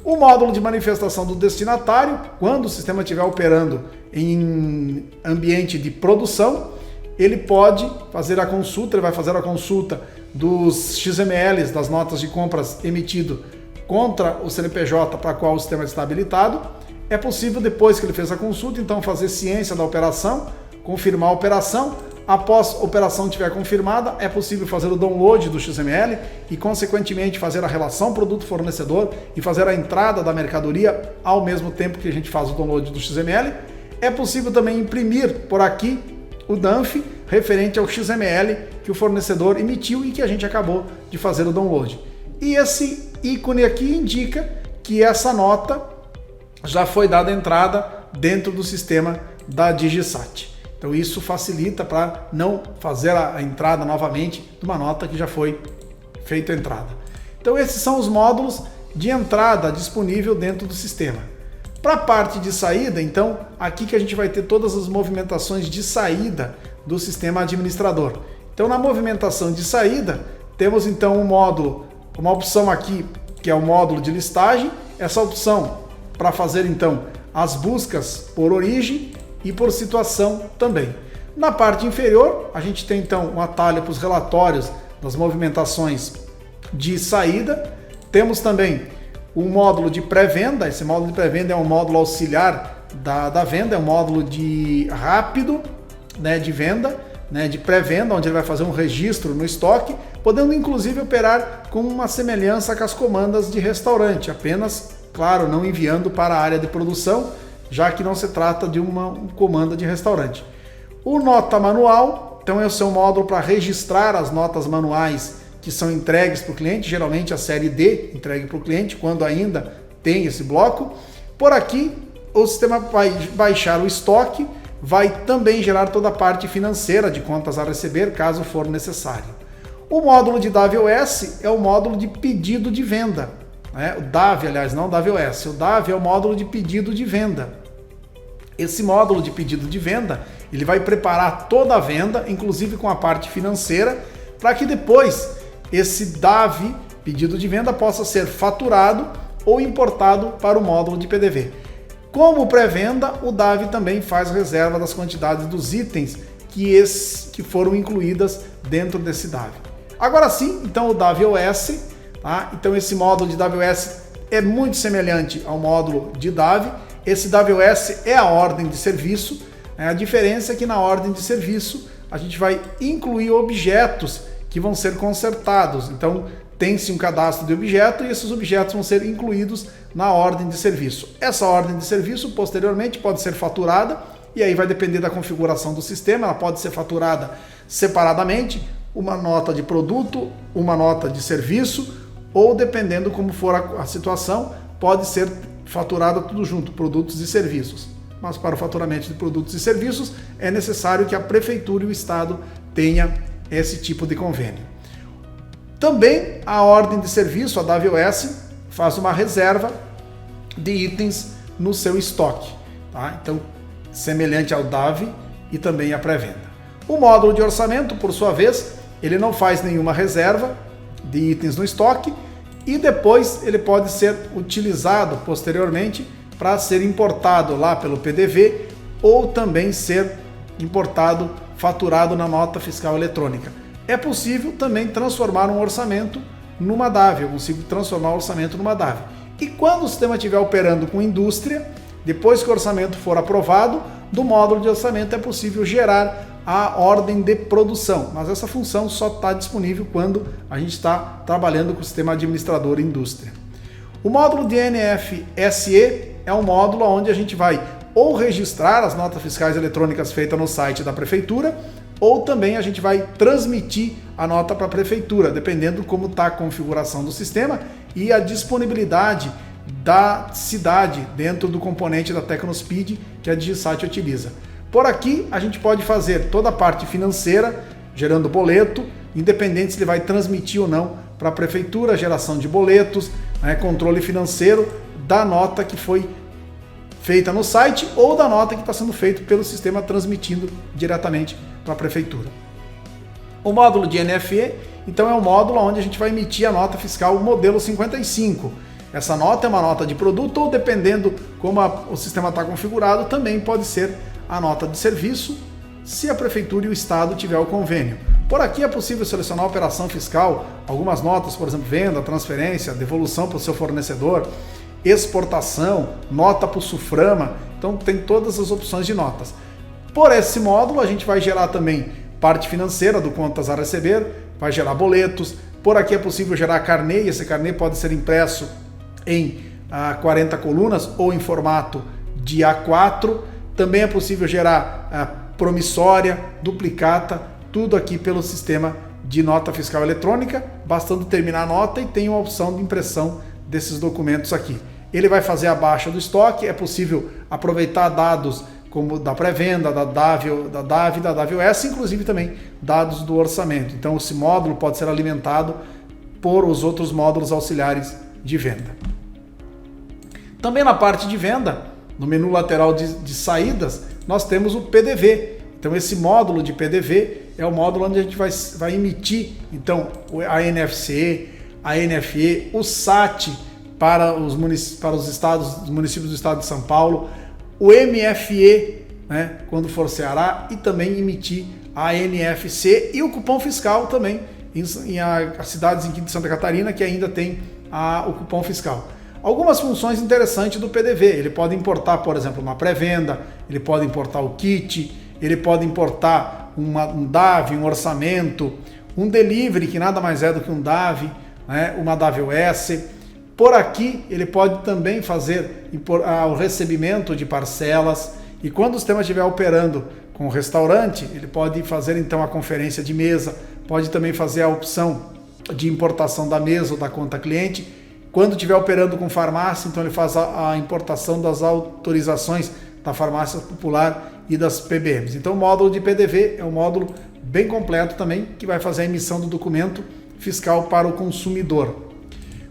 O módulo de manifestação do destinatário, quando o sistema estiver operando em ambiente de produção, ele pode fazer a consulta, ele vai fazer a consulta dos XMLs das notas de compras emitido contra o CNPJ para qual o sistema está habilitado. É possível, depois que ele fez a consulta, então fazer ciência da operação, confirmar a operação. Após a operação estiver confirmada, é possível fazer o download do XML e, consequentemente, fazer a relação produto-fornecedor e fazer a entrada da mercadoria ao mesmo tempo que a gente faz o download do XML. É possível também imprimir por aqui o DANF referente ao XML que o fornecedor emitiu e que a gente acabou de fazer o download. E esse ícone aqui indica que essa nota já foi dada entrada dentro do sistema da DigiSat. Então isso facilita para não fazer a entrada novamente de uma nota que já foi feita a entrada. Então esses são os módulos de entrada disponível dentro do sistema. Para a parte de saída, então, aqui que a gente vai ter todas as movimentações de saída do sistema administrador. Então na movimentação de saída, temos então um módulo, uma opção aqui que é o módulo de listagem, essa opção para fazer então as buscas por origem e por situação também. Na parte inferior, a gente tem então um atalho para os relatórios das movimentações de saída. Temos também o módulo de pré-venda. Esse módulo de pré-venda é um módulo auxiliar da venda, é um módulo de rápido, né, de venda, né, de pré-venda, onde ele vai fazer um registro no estoque, podendo inclusive operar com uma semelhança com as comandas de restaurante, apenas, claro, não enviando para a área de produção, já que não se trata de uma comanda de restaurante. O nota manual, então é o seu módulo para registrar as notas manuais que são entregues para o cliente, geralmente a série D entregue para o cliente, quando ainda tem esse bloco. Por aqui, o sistema vai baixar o estoque, vai também gerar toda a parte financeira de contas a receber, caso for necessário. O módulo de DAV-OS é o módulo de pedido de venda. O DAV, aliás, não o DAV-OS. O DAV é o módulo de pedido de venda. Esse módulo de pedido de venda, ele vai preparar toda a venda, inclusive com a parte financeira, para que depois esse DAV, pedido de venda, possa ser faturado ou importado para o módulo de PDV. Como pré-venda, o DAV também faz reserva das quantidades dos itens que foram incluídas dentro desse DAV. Agora sim, então o DAV-OS, tá? Então esse módulo de DAV-OS é muito semelhante ao módulo de DAV. Esse DAV-OS é a ordem de serviço. A diferença é que na ordem de serviço a gente vai incluir objetos que vão ser consertados. Então tem-se um cadastro de objeto e esses objetos vão ser incluídos na ordem de serviço. Essa ordem de serviço posteriormente pode ser faturada e aí vai depender da configuração do sistema. Ela pode ser faturada separadamente, uma nota de produto, uma nota de serviço, ou dependendo como for a situação, pode ser faturada tudo junto, produtos e serviços. Mas para o faturamento de produtos e serviços é necessário que a prefeitura e o estado tenha esse tipo de convênio. Também a ordem de serviço, a DAVIOS, faz uma reserva de itens no seu estoque. Tá? Então, semelhante ao DAV e também à pré-venda. O módulo de orçamento, por sua vez, ele não faz nenhuma reserva de itens no estoque e depois ele pode ser utilizado posteriormente para ser importado lá pelo PDV ou também ser importado, faturado na nota fiscal eletrônica. É possível também transformar um orçamento numa DAV, eu consigo transformar o orçamento numa DAV. E quando o sistema estiver operando com indústria, depois que o orçamento for aprovado, do módulo de orçamento é possível gerar a ordem de produção, mas essa função só está disponível quando a gente está trabalhando com o sistema administrador indústria. O módulo de NFSE é um módulo onde a gente vai ou registrar as notas fiscais eletrônicas feitas no site da prefeitura, ou também a gente vai transmitir a nota para a prefeitura, dependendo como está a configuração do sistema e a disponibilidade da cidade dentro do componente da Tecnospeed que a DigiSat utiliza. Por aqui a gente pode fazer toda a parte financeira, gerando boleto, independente se ele vai transmitir ou não para a prefeitura, geração de boletos, controle financeiro da nota que foi feita no site ou da nota que está sendo feita pelo sistema transmitindo diretamente para a prefeitura. O módulo de NFE, então, é um módulo onde a gente vai emitir a nota fiscal modelo 55. Essa nota é uma nota de produto ou, dependendo como o sistema está configurado, também pode ser a nota de serviço, se a prefeitura e o estado tiver o convênio. Por aqui é possível selecionar a operação fiscal, algumas notas, por exemplo, venda, transferência, devolução para o seu fornecedor, exportação, nota para o SUFRAMA, então tem todas as opções de notas. Por esse módulo a gente vai gerar também parte financeira do contas a receber, vai gerar boletos, por aqui é possível gerar carnê, e esse carnê pode ser impresso em 40 colunas ou em formato de A4, também é possível gerar promissória, duplicata, tudo aqui pelo sistema de nota fiscal eletrônica, bastando terminar a nota e tem uma opção de impressão desses documentos aqui. Ele vai fazer a baixa do estoque, é possível aproveitar dados como da pré-venda, da DAV e da DAVIOS, inclusive também dados do orçamento. Então esse módulo pode ser alimentado por os outros módulos auxiliares de venda. Também na parte de venda, no menu lateral de saídas, nós temos o PDV. Então esse módulo de PDV é o módulo onde a gente vai emitir então a NFCE, a NFE, o SAT para os municípios do estado de São Paulo, o MFE, quando for Ceará, e também emitir a NFC e o cupom fiscal também em as cidades aqui de Santa Catarina que ainda tem o cupom fiscal. Algumas funções interessantes do PDV, ele pode importar, por exemplo, uma pré-venda, ele pode importar o kit, ele pode importar um DAV, um orçamento, um delivery, que nada mais é do que um DAV, uma DAVIOS. Por aqui ele pode também fazer o recebimento de parcelas, e quando o sistema estiver operando com o restaurante, ele pode fazer então a conferência de mesa, pode também fazer a opção de importação da mesa ou da conta cliente. Quando estiver operando com farmácia, então ele faz a importação das autorizações da farmácia popular e das PBMs. Então o módulo de PDV é um módulo bem completo também, que vai fazer a emissão do documento fiscal para o consumidor.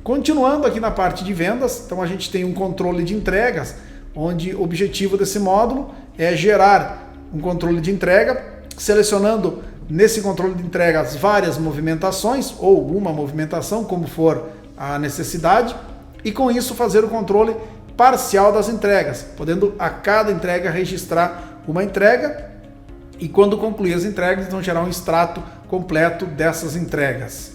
Continuando aqui na parte de vendas, então a gente tem um controle de entregas, onde o objetivo desse módulo é gerar um controle de entrega, selecionando nesse controle de entregas várias movimentações, ou uma movimentação, como for a necessidade, e com isso fazer o controle parcial das entregas, podendo a cada entrega registrar uma entrega, e quando concluir as entregas, então gerar um extrato completo dessas entregas.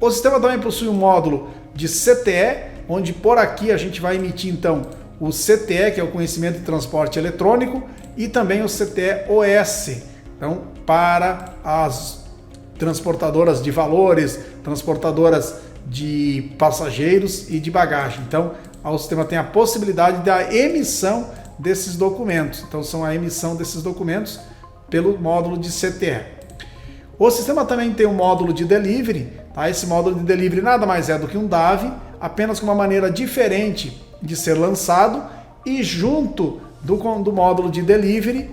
O sistema também possui um módulo de CTE, onde por aqui a gente vai emitir então o CTE, que é o conhecimento de transporte eletrônico, e também o CTE-OS, então para as transportadoras de valores, transportadoras de passageiros e de bagagem. Então o sistema tem a possibilidade da emissão desses documentos. Então são a emissão desses documentos pelo módulo de CTE. O sistema também tem um módulo de delivery. Esse módulo de delivery nada mais é do que um DAV, apenas com uma maneira diferente de ser lançado, e junto do módulo de delivery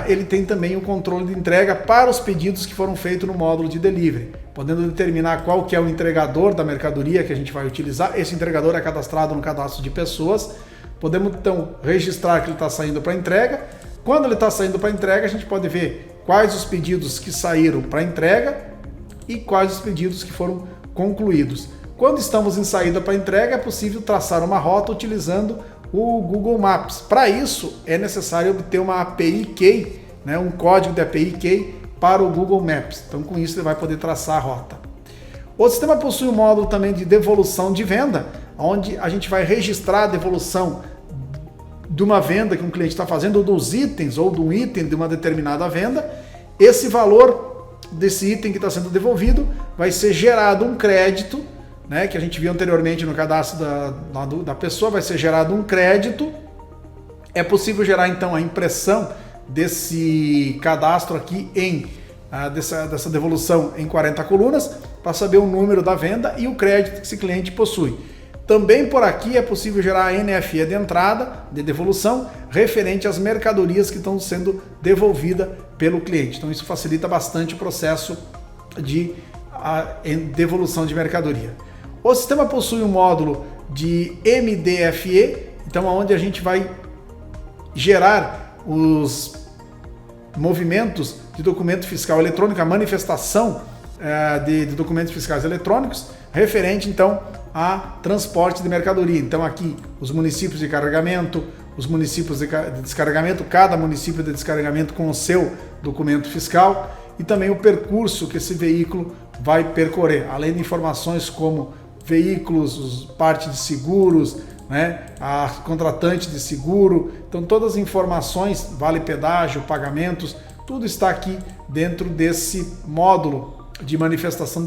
ele tem também o controle de entrega para os pedidos que foram feitos no módulo de delivery, podendo determinar qual que é o entregador da mercadoria que a gente vai utilizar. Esse entregador é cadastrado no cadastro de pessoas. Podemos então registrar que ele está saindo para entrega. Quando ele está saindo para entrega, a gente pode ver quais os pedidos que saíram para entrega e quais os pedidos que foram concluídos. Quando estamos em saída para entrega, é possível traçar uma rota utilizando o Google Maps. Para isso, é necessário obter uma API Key, né, um código de API Key para o Google Maps. Então, com isso, ele vai poder traçar a rota. O sistema possui um módulo também de devolução de venda, onde a gente vai registrar a devolução de uma venda que um cliente está fazendo, ou dos itens, ou de um item de uma determinada venda. Esse valor desse item que está sendo devolvido vai ser gerado um crédito, né, que a gente viu anteriormente no cadastro da pessoa, vai ser gerado um crédito. É possível gerar então a impressão desse cadastro aqui dessa devolução em 40 colunas, para saber o número da venda e o crédito que esse cliente possui. Também por aqui é possível gerar a NFE de entrada, de devolução, referente às mercadorias que estão sendo devolvidas pelo cliente. Então isso facilita bastante o processo de devolução de mercadoria. O sistema possui um módulo de MDFE, então onde a gente vai gerar os movimentos de documento fiscal eletrônico, a manifestação de documentos fiscais eletrônicos, referente então a transporte de mercadoria. Então aqui os municípios de carregamento, os municípios de descarregamento, cada município de descarregamento com o seu documento fiscal e também o percurso que esse veículo vai percorrer, além de informações como veículos, parte de seguros, né, a contratante de seguro. Então todas as informações, vale pedágio, pagamentos, tudo está aqui dentro desse módulo de manifestação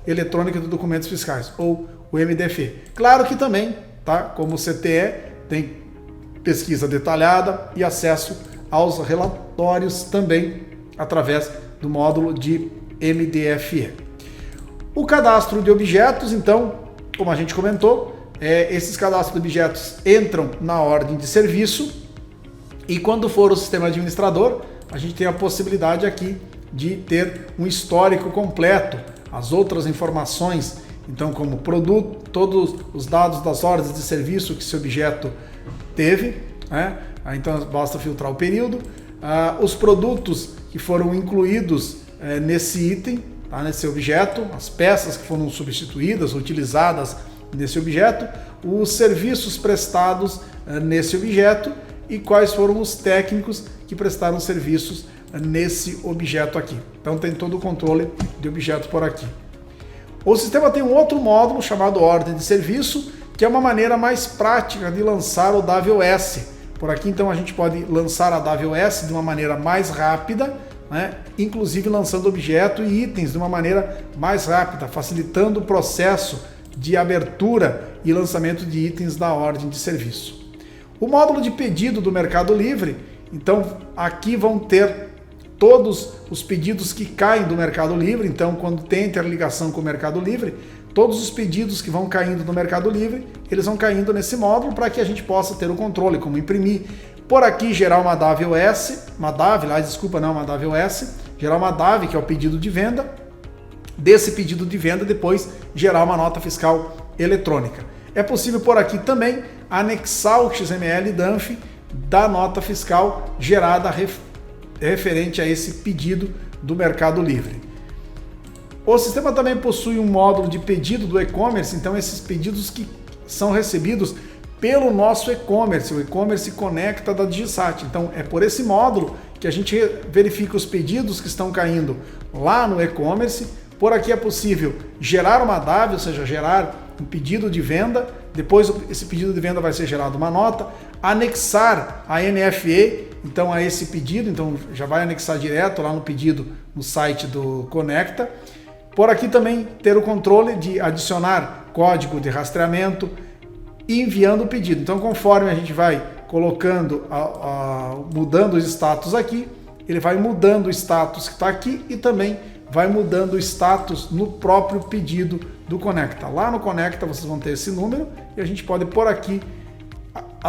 eletrônica de documentos fiscais, ou o MDFE. Claro que também, tá, como o CTE, tem pesquisa detalhada e acesso aos relatórios também através do módulo de MDFE. O cadastro de objetos, então, como a gente comentou, esses cadastros de objetos entram na ordem de serviço e quando for o sistema administrador, a gente tem a possibilidade aqui de ter um histórico completo, as outras informações, então como produto, todos os dados das ordens de serviço que esse objeto teve, né? Então basta filtrar o período, os produtos que foram incluídos nesse item, tá? Nesse objeto, as peças que foram substituídas, utilizadas nesse objeto, os serviços prestados nesse objeto e quais foram os técnicos que prestaram serviços nesse objeto aqui. Então tem todo o controle de objetos por aqui. O sistema tem um outro módulo chamado ordem de serviço, que é uma maneira mais prática de lançar o DAVOS. Por aqui então a gente pode lançar a DAVOS de uma maneira mais rápida, né? Inclusive lançando objeto e itens de uma maneira mais rápida, facilitando o processo de abertura e lançamento de itens da ordem de serviço. O módulo de pedido do Mercado Livre, então aqui vão ter todos os pedidos que caem do Mercado Livre. Então quando tem interligação com o Mercado Livre, todos os pedidos que vão caindo do Mercado Livre, eles vão caindo nesse módulo para que a gente possa ter o controle, como imprimir. Por aqui gerar uma DAVOS, gerar uma DAV, que é o pedido de venda. Desse pedido de venda, depois gerar uma nota fiscal eletrônica. É possível por aqui também anexar o XML DANF da nota fiscal gerada referente a esse pedido do Mercado Livre. O sistema também possui um módulo de pedido do e-commerce, então esses pedidos que são recebidos pelo nosso e-commerce, o e-commerce conecta da Digisat. Então é por esse módulo que a gente verifica os pedidos que estão caindo lá no e-commerce. Por aqui é possível gerar uma DAV, ou seja, gerar um pedido de venda, depois esse pedido de venda vai ser gerado uma nota, anexar a NFE, então a esse pedido, então já vai anexar direto lá no pedido no site do Conecta. Por aqui também ter o controle de adicionar código de rastreamento e enviando o pedido. Então conforme a gente vai colocando, mudando os status aqui, ele vai mudando o status que está aqui e também vai mudando o status no próprio pedido do Conecta. Lá no Conecta vocês vão ter esse número e a gente pode por aqui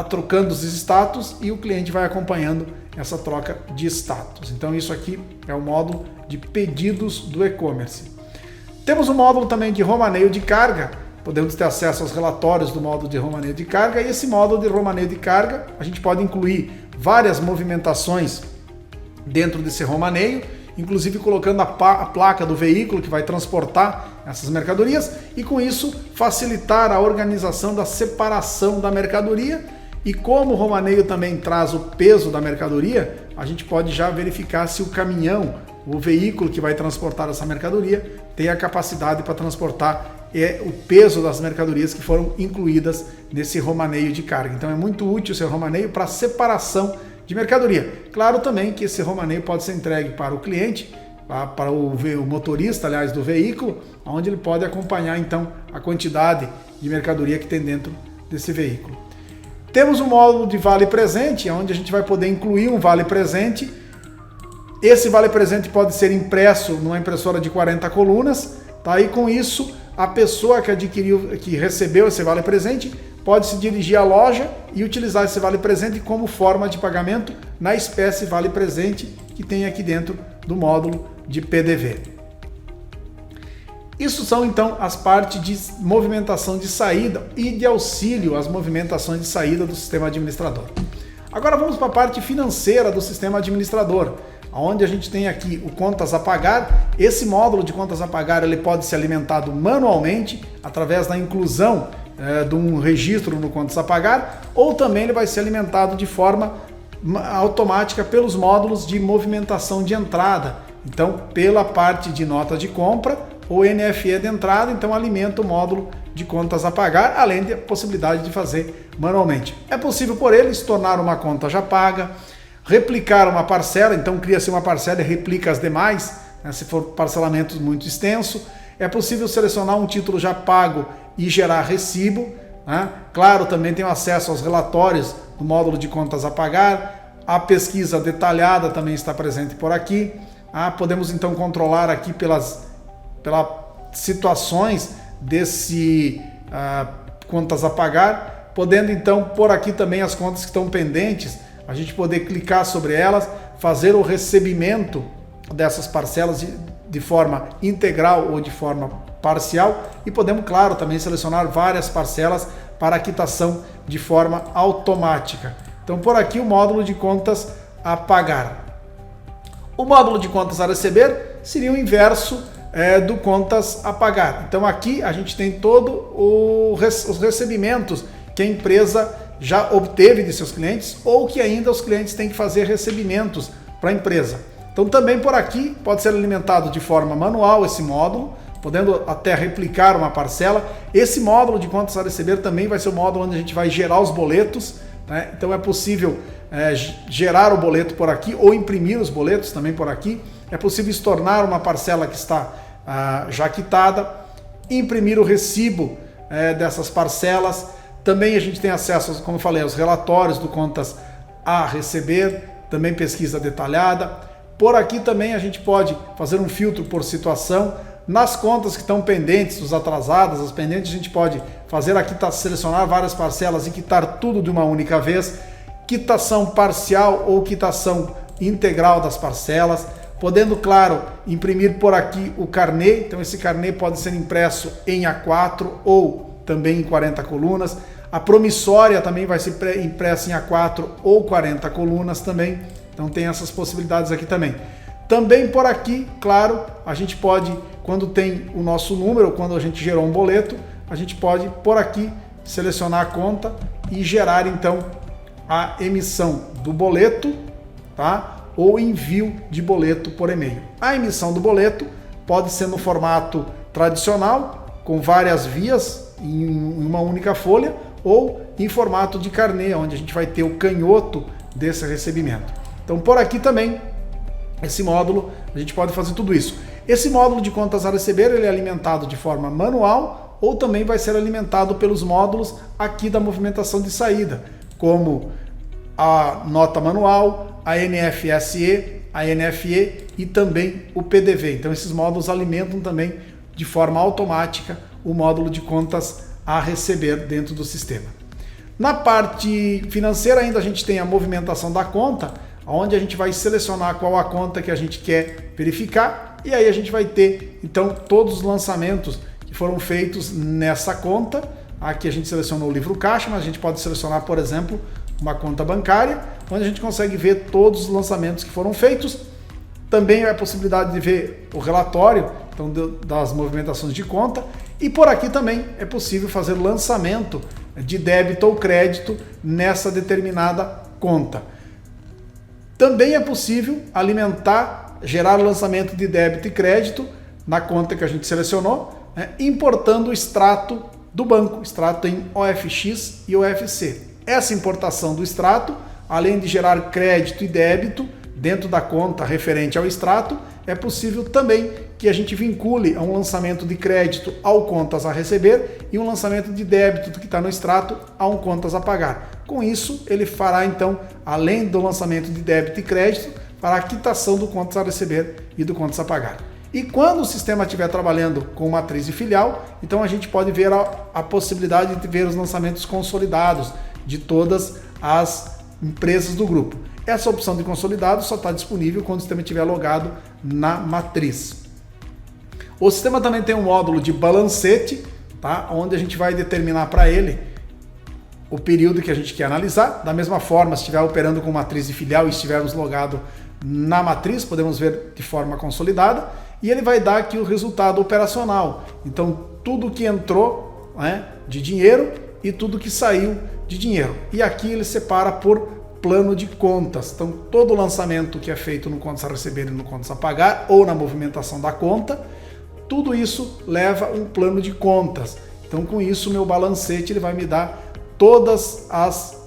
trocando os status e o cliente vai acompanhando essa troca de status. Então isso aqui é o módulo de pedidos do e-commerce. Temos um módulo também de romaneio de carga, podemos ter acesso aos relatórios do módulo de romaneio de carga, e esse módulo de romaneio de carga a gente pode incluir várias movimentações dentro desse romaneio, inclusive colocando a placa do veículo que vai transportar essas mercadorias e com isso facilitar a organização da separação da mercadoria. E como o romaneio também traz o peso da mercadoria, a gente pode já verificar se o caminhão, o veículo que vai transportar essa mercadoria, tem a capacidade para transportar o peso das mercadorias que foram incluídas nesse romaneio de carga. Então é muito útil esse romaneio para separação de mercadoria. Claro também que esse romaneio pode ser entregue para o cliente, para o motorista, aliás, do veículo, onde ele pode acompanhar então a quantidade de mercadoria que tem dentro desse veículo. Temos um módulo de vale presente, onde a gente vai poder incluir um vale presente. Esse vale presente pode ser impresso numa impressora de 40 colunas, tá? E com isso a pessoa que recebeu esse vale presente pode se dirigir à loja e utilizar esse vale presente como forma de pagamento na espécie vale presente que tem aqui dentro do módulo de PDV. Isso são então as partes de movimentação de saída e de auxílio às movimentações de saída do sistema administrador. Agora vamos para a parte financeira do sistema administrador, onde a gente tem aqui o contas a pagar. Esse módulo de contas a pagar ele pode ser alimentado manualmente através da inclusão de um registro no contas a pagar, ou também ele vai ser alimentado de forma automática pelos módulos de movimentação de entrada. Então, pela parte de nota de compra ou NFE de entrada, então alimenta o módulo de contas a pagar, além da possibilidade de fazer manualmente. É possível por ele se tornar uma conta já paga, replicar uma parcela, então cria-se uma parcela e replica as demais, né, se for parcelamento muito extenso. É possível selecionar um título já pago e gerar recibo, né? Claro, também tem acesso aos relatórios do módulo de contas a pagar, a pesquisa detalhada também está presente por aqui. Podemos então controlar aqui pelas situações desse contas a pagar, podendo então pôr aqui também as contas que estão pendentes, a gente poder clicar sobre elas, fazer o recebimento dessas parcelas de forma integral ou de forma parcial, e podemos, claro, também selecionar várias parcelas para a quitação de forma automática. Então por aqui o módulo de contas a pagar. O módulo de contas a receber seria o inverso do contas a pagar. Então aqui a gente tem todos os recebimentos que a empresa já obteve de seus clientes ou que ainda os clientes têm que fazer recebimentos para a empresa. Então também por aqui pode ser alimentado de forma manual esse módulo, podendo até replicar uma parcela. Esse módulo de contas a receber também vai ser o módulo onde a gente vai gerar os boletos, né? Então é possível gerar o boleto por aqui ou imprimir os boletos também por aqui. É possível estornar uma parcela que está já quitada, imprimir o recibo dessas parcelas. Também a gente tem acesso, como eu falei, aos relatórios do contas a receber, também pesquisa detalhada. Por aqui também a gente pode fazer um filtro por situação. Nas contas que estão pendentes, os atrasadas, as pendentes, a gente pode fazer aqui, selecionar várias parcelas e quitar tudo de uma única vez. Quitação parcial ou quitação integral das parcelas. Podendo, claro, imprimir por aqui o carnê. Então esse carnê pode ser impresso em A4 ou também em 40 colunas. A promissória também vai ser impressa em A4 ou 40 colunas também. Então tem essas possibilidades aqui também. Também por aqui, claro, a gente pode, quando tem o nosso número, quando a gente gerou um boleto, a gente pode por aqui selecionar a conta e gerar então a emissão do boleto, tá? Ou envio de boleto por e-mail. A emissão do boleto pode ser no formato tradicional, com várias vias em uma única folha, ou em formato de carnê, onde a gente vai ter o canhoto desse recebimento. Então por aqui também, esse módulo, a gente pode fazer tudo isso. Esse módulo de contas a receber, ele é alimentado de forma manual, ou também vai ser alimentado pelos módulos aqui da movimentação de saída, como a nota manual, a NFSE, a NFE e também o PDV. Então esses módulos alimentam também de forma automática o módulo de contas a receber dentro do sistema. Na parte financeira ainda a gente tem a movimentação da conta, onde a gente vai selecionar qual a conta que a gente quer verificar, e aí a gente vai ter então todos os lançamentos que foram feitos nessa conta. Aqui a gente selecionou o livro caixa, mas a gente pode selecionar, por exemplo, uma conta bancária, onde a gente consegue ver todos os lançamentos que foram feitos. Também é a possibilidade de ver o relatório então, das movimentações de conta, e por aqui também é possível fazer lançamento de débito ou crédito nessa determinada conta. Também é possível gerar lançamento de débito e crédito na conta que a gente selecionou, importando o extrato do banco, extrato em OFX e OFC. Essa importação do extrato, além de gerar crédito e débito dentro da conta referente ao extrato, é possível também que a gente vincule a um lançamento de crédito ao contas a receber e um lançamento de débito que está no extrato a um contas a pagar. Com isso, ele fará então, além do lançamento de débito e crédito, fará a quitação do contas a receber e do contas a pagar. E quando o sistema estiver trabalhando com matriz e filial, então a gente pode ver a possibilidade de ver os lançamentos consolidados de todas as empresas do grupo. Essa opção de consolidado só está disponível quando o sistema estiver logado na matriz. O sistema também tem um módulo de balancete, tá? Onde a gente vai determinar para ele o período que a gente quer analisar. Da mesma forma, se estiver operando com matriz e filial e estivermos logado na matriz, podemos ver de forma consolidada. E ele vai dar aqui o resultado operacional. Então, tudo que entrou de dinheiro e tudo que saiu de dinheiro. E aqui ele separa por plano de contas. Então, todo o lançamento que é feito no contas a receber e no contas a pagar ou na movimentação da conta, tudo isso leva um plano de contas. Então, com isso, meu balancete ele vai me dar todas as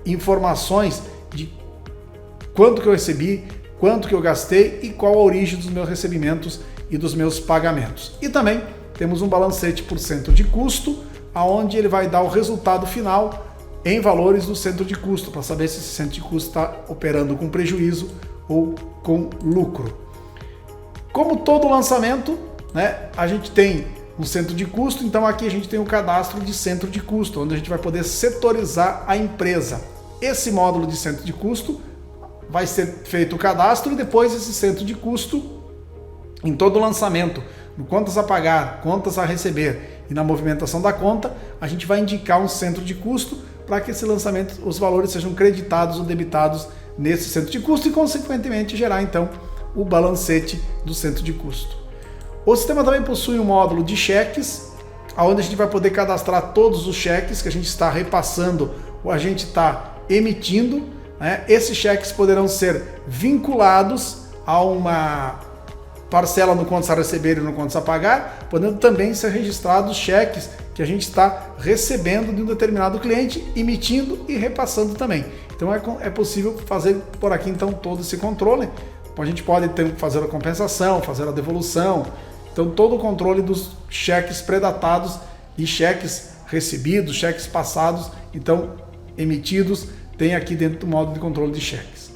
informações de quanto que eu recebi, quanto que eu gastei e qual a origem dos meus recebimentos e dos meus pagamentos. E também temos um balancete por centro de custo, aonde ele vai dar o resultado final em valores do centro de custo, para saber se esse centro de custo está operando com prejuízo ou com lucro. Como todo lançamento, a gente tem um centro de custo, então aqui a gente tem o cadastro de centro de custo, onde a gente vai poder setorizar a empresa. Esse módulo de centro de custo vai ser feito o cadastro e depois esse centro de custo, em todo lançamento, no contas a pagar, contas a receber e na movimentação da conta, a gente vai indicar um centro de custo para que esse lançamento, os valores sejam creditados ou debitados nesse centro de custo e, consequentemente, gerar, então, o balancete do centro de custo. O sistema também possui um módulo de cheques, onde a gente vai poder cadastrar todos os cheques que a gente está repassando ou a gente está emitindo. Esses cheques poderão ser vinculados a uma parcela no contas a receber e no contas a pagar, podendo também ser registrados cheques que a gente está recebendo de um determinado cliente, emitindo e repassando também. Então é possível fazer por aqui então todo esse controle. A gente pode fazer a compensação, fazer a devolução, então todo o controle dos cheques predatados e cheques recebidos, cheques passados, então emitidos, tem aqui dentro do módulo de controle de cheques.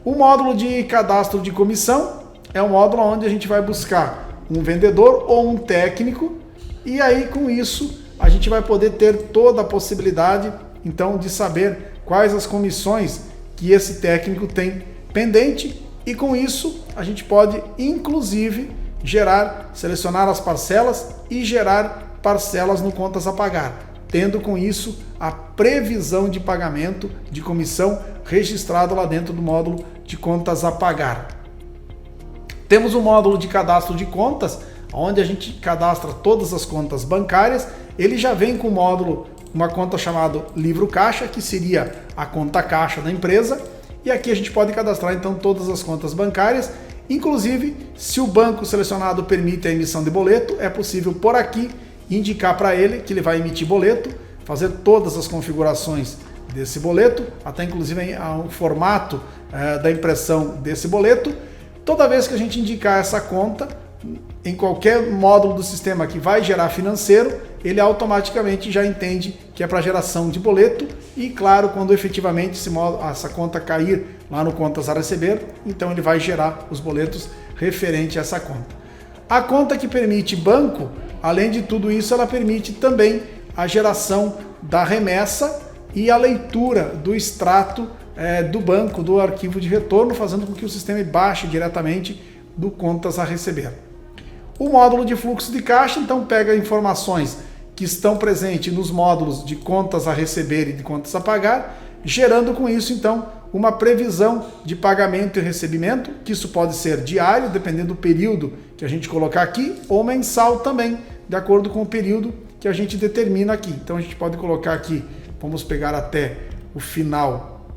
O módulo de cadastro de comissão é um módulo onde a gente vai buscar um vendedor ou um técnico e aí com isso a gente vai poder ter toda a possibilidade então de saber quais as comissões que esse técnico tem pendente e com isso a gente pode inclusive selecionar as parcelas e gerar parcelas no contas a pagar, tendo com isso a previsão de pagamento de comissão registrada lá dentro do módulo de contas a pagar. Temos um módulo de cadastro de contas, onde a gente cadastra todas as contas bancárias. Ele já vem com o módulo, uma conta chamada livro caixa, que seria a conta caixa da empresa. E aqui a gente pode cadastrar então todas as contas bancárias. Inclusive, se o banco selecionado permite a emissão de boleto, é possível por aqui indicar para ele que ele vai emitir boleto, fazer todas as configurações desse boleto, até inclusive o formato da impressão desse boleto. Toda vez que a gente indicar essa conta, em qualquer módulo do sistema que vai gerar financeiro, ele automaticamente já entende que é para geração de boleto e, claro, quando efetivamente essa conta cair lá no contas a receber, então ele vai gerar os boletos referente a essa conta. A conta que permite banco, além de tudo isso, ela permite também a geração da remessa e a leitura do extrato do banco, do arquivo de retorno, fazendo com que o sistema baixe diretamente do contas a receber. O módulo de fluxo de caixa, então, pega informações que estão presentes nos módulos de contas a receber e de contas a pagar, gerando com isso, então, uma previsão de pagamento e recebimento, que isso pode ser diário, dependendo do período que a gente colocar aqui, ou mensal também, de acordo com o período que a gente determina aqui. Então a gente pode colocar aqui, vamos pegar até o final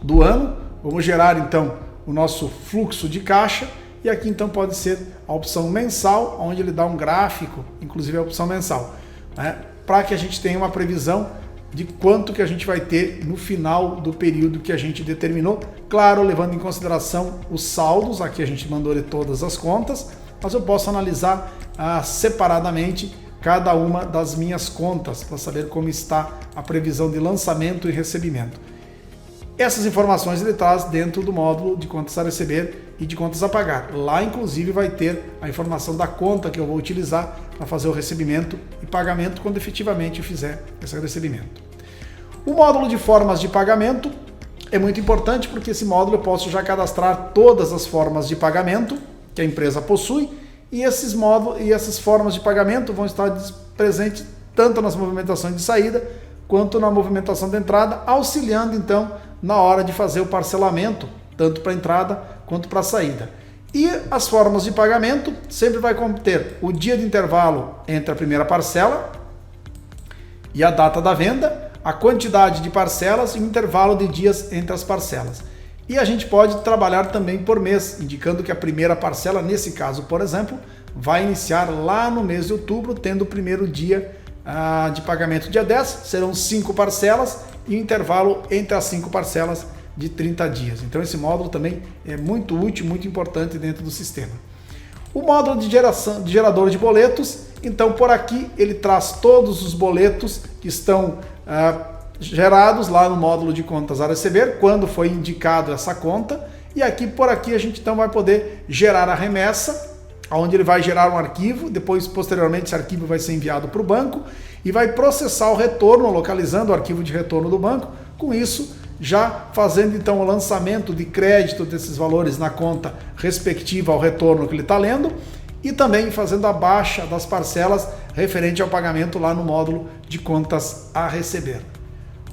do ano, vamos gerar então o nosso fluxo de caixa, e aqui então pode ser a opção mensal, onde ele dá um gráfico, inclusive a opção mensal, né, para que a gente tenha uma previsão de quanto que a gente vai ter no final do período que a gente determinou, claro, levando em consideração os saldos, aqui a gente mandou todas as contas, mas eu posso analisar separadamente cada uma das minhas contas para saber como está a previsão de lançamento e recebimento. Essas informações ele traz dentro do módulo de contas a receber e de contas a pagar. Lá, inclusive, vai ter a informação da conta que eu vou utilizar para fazer o recebimento e pagamento quando efetivamente fizer esse recebimento. O módulo de formas de pagamento é muito importante porque esse módulo eu posso já cadastrar todas as formas de pagamento que a empresa possui e esses módulos e essas formas de pagamento vão estar presentes tanto nas movimentações de saída quanto na movimentação de entrada, auxiliando então na hora de fazer o parcelamento, tanto para a entrada quanto para a saída. E as formas de pagamento sempre vai conter o dia de intervalo entre a primeira parcela e a data da venda, a quantidade de parcelas e o intervalo de dias entre as parcelas. E a gente pode trabalhar também por mês, indicando que a primeira parcela, nesse caso, por exemplo, vai iniciar lá no mês de outubro, tendo o primeiro dia de pagamento dia 10, serão 5 parcelas e o intervalo entre as 5 parcelas de 30 dias. Então esse módulo também é muito útil, muito importante dentro do sistema. O módulo de gerador de boletos, então por aqui ele traz todos os boletos que estão gerados lá no módulo de contas a receber, quando foi indicado essa conta, e aqui por aqui a gente então vai poder gerar a remessa, onde ele vai gerar um arquivo, depois posteriormente esse arquivo vai ser enviado para o banco e vai processar o retorno, localizando o arquivo de retorno do banco, com isso já fazendo então o lançamento de crédito desses valores na conta respectiva ao retorno que ele está lendo e também fazendo a baixa das parcelas referente ao pagamento lá no módulo de contas a receber.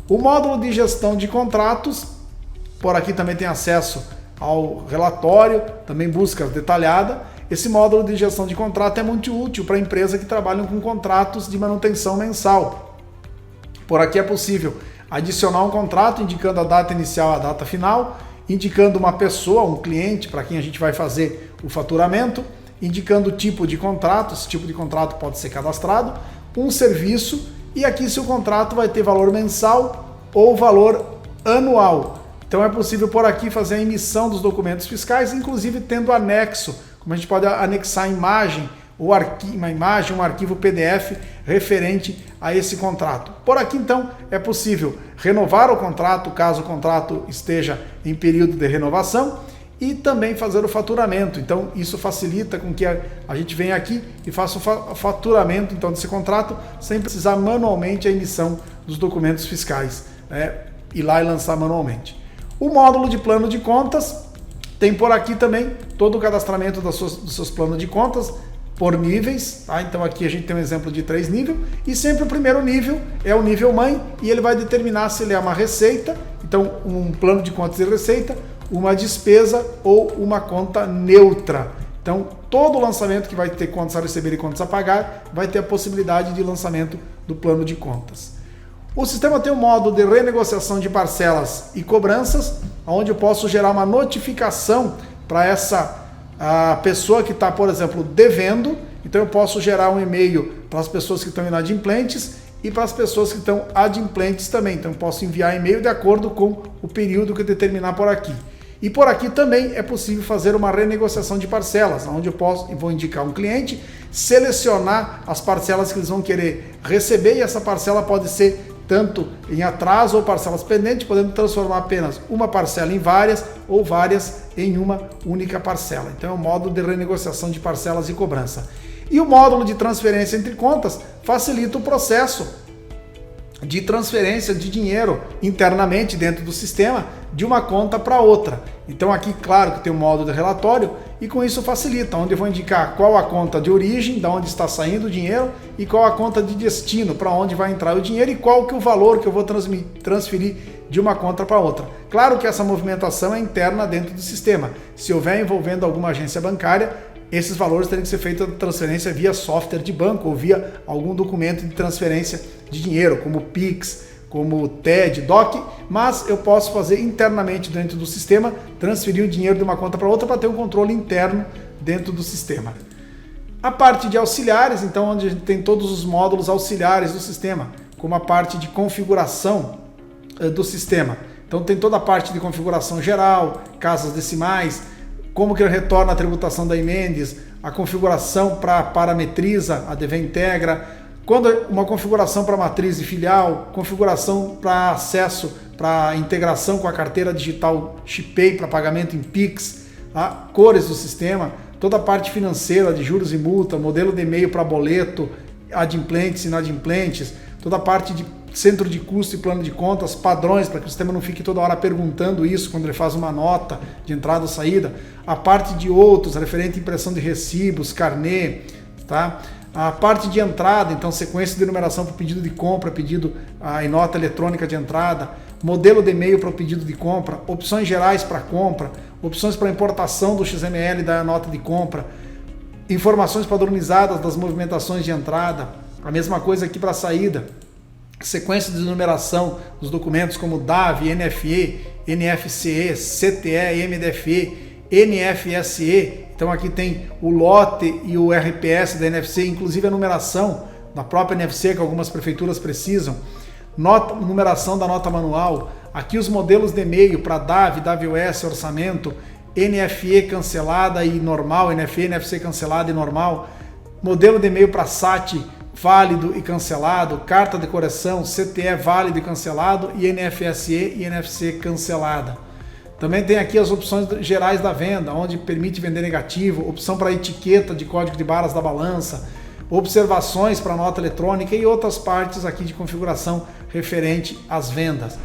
O módulo de gestão de contratos, por aqui também tem acesso ao relatório, também busca detalhada. Esse módulo de gestão de contrato é muito útil para empresas que trabalham com contratos de manutenção mensal. Por aqui é possível adicionar um contrato indicando a data inicial e a data final, indicando uma pessoa, um cliente para quem a gente vai fazer o faturamento, indicando o tipo de contrato, esse tipo de contrato pode ser cadastrado, um serviço e aqui se o contrato vai ter valor mensal ou valor anual. Então é possível por aqui fazer a emissão dos documentos fiscais, inclusive tendo anexo, como a gente pode anexar imagem, ou uma imagem, um arquivo PDF referente a esse contrato. Por aqui, então, é possível renovar o contrato, caso o contrato esteja em período de renovação, e também fazer o faturamento. Então, isso facilita com que a gente venha aqui e faça o faturamento então, desse contrato, sem precisar manualmente a emissão dos documentos fiscais, ir lá e lançar manualmente. O módulo de plano de contas tem por aqui também todo o cadastramento dos seus planos de contas, por níveis, tá? Então aqui a gente tem um exemplo de 3 níveis e sempre o primeiro nível é o nível mãe e ele vai determinar se ele é uma receita, então um plano de contas de receita, uma despesa ou uma conta neutra. Então todo lançamento que vai ter contas a receber e contas a pagar vai ter a possibilidade de lançamento do plano de contas. O sistema tem um modo de renegociação de parcelas e cobranças, onde eu posso gerar uma notificação para essa a pessoa que está, por exemplo, devendo, então eu posso gerar um e-mail para as pessoas que estão inadimplentes e para as pessoas que estão adimplentes também. Então eu posso enviar e-mail de acordo com o período que eu determinar por aqui. E por aqui também é possível fazer uma renegociação de parcelas, onde eu vou indicar um cliente, selecionar as parcelas que eles vão querer receber e essa parcela pode ser tanto em atraso ou parcelas pendentes, podendo transformar apenas uma parcela em várias ou várias em uma única parcela. Então é um módulo de renegociação de parcelas e cobrança. E o módulo de transferência entre contas facilita o processo de transferência de dinheiro internamente dentro do sistema de uma conta para outra. Então aqui, claro que tem um modo de relatório e com isso facilita, onde eu vou indicar qual a conta de origem, da onde está saindo o dinheiro, e qual a conta de destino, para onde vai entrar o dinheiro, e qual que é o valor que eu vou transferir de uma conta para outra. Claro que essa movimentação é interna dentro do sistema. Se houver envolvendo alguma agência bancária, esses valores terem que ser feita transferência via software de banco ou via algum documento de transferência de dinheiro, como Pix, como TED, DOC, mas eu posso fazer internamente dentro do sistema, transferir o dinheiro de uma conta para outra para ter um controle interno dentro do sistema. A parte de auxiliares, então, onde a gente tem todos os módulos auxiliares do sistema, como a parte de configuração do sistema. Então tem toda a parte de configuração geral, casas decimais, como que ele retorna a tributação da emendes, a configuração para parametriza, a DV integra, quando uma configuração para matriz e filial, configuração para acesso, para integração com a carteira digital Shipay para pagamento em Pix, tá? Cores do sistema, toda a parte financeira de juros e multa, modelo de e-mail para boleto, adimplentes e inadimplentes, toda a parte de centro de custo e plano de contas, padrões, para que o sistema não fique toda hora perguntando isso quando ele faz uma nota de entrada ou saída, a parte de outros, referente à impressão de recibos, carnê, tá? A parte de entrada, então sequência de numeração para o pedido de compra, pedido em nota eletrônica de entrada, modelo de e-mail para o pedido de compra, opções gerais para compra, opções para importação do XML da nota de compra, informações padronizadas das movimentações de entrada, a mesma coisa aqui para saída, sequência de numeração dos documentos como DAV, NFE, NFCE, CTE, MDFE, NFSE. Então aqui tem o lote e o RPS da NFC, inclusive a numeração da própria NFC que algumas prefeituras precisam, numeração da nota manual, aqui os modelos de e-mail para DAV, WS, orçamento, NFE cancelada e normal, NFE, NFC cancelada e normal, modelo de e-mail para SAT válido e cancelado, carta de correção, CTE válido e cancelado e NFSE e NFC cancelada. Também tem aqui as opções gerais da venda, onde permite vender negativo, opção para etiqueta de código de barras da balança, observações para nota eletrônica e outras partes aqui de configuração referente às vendas.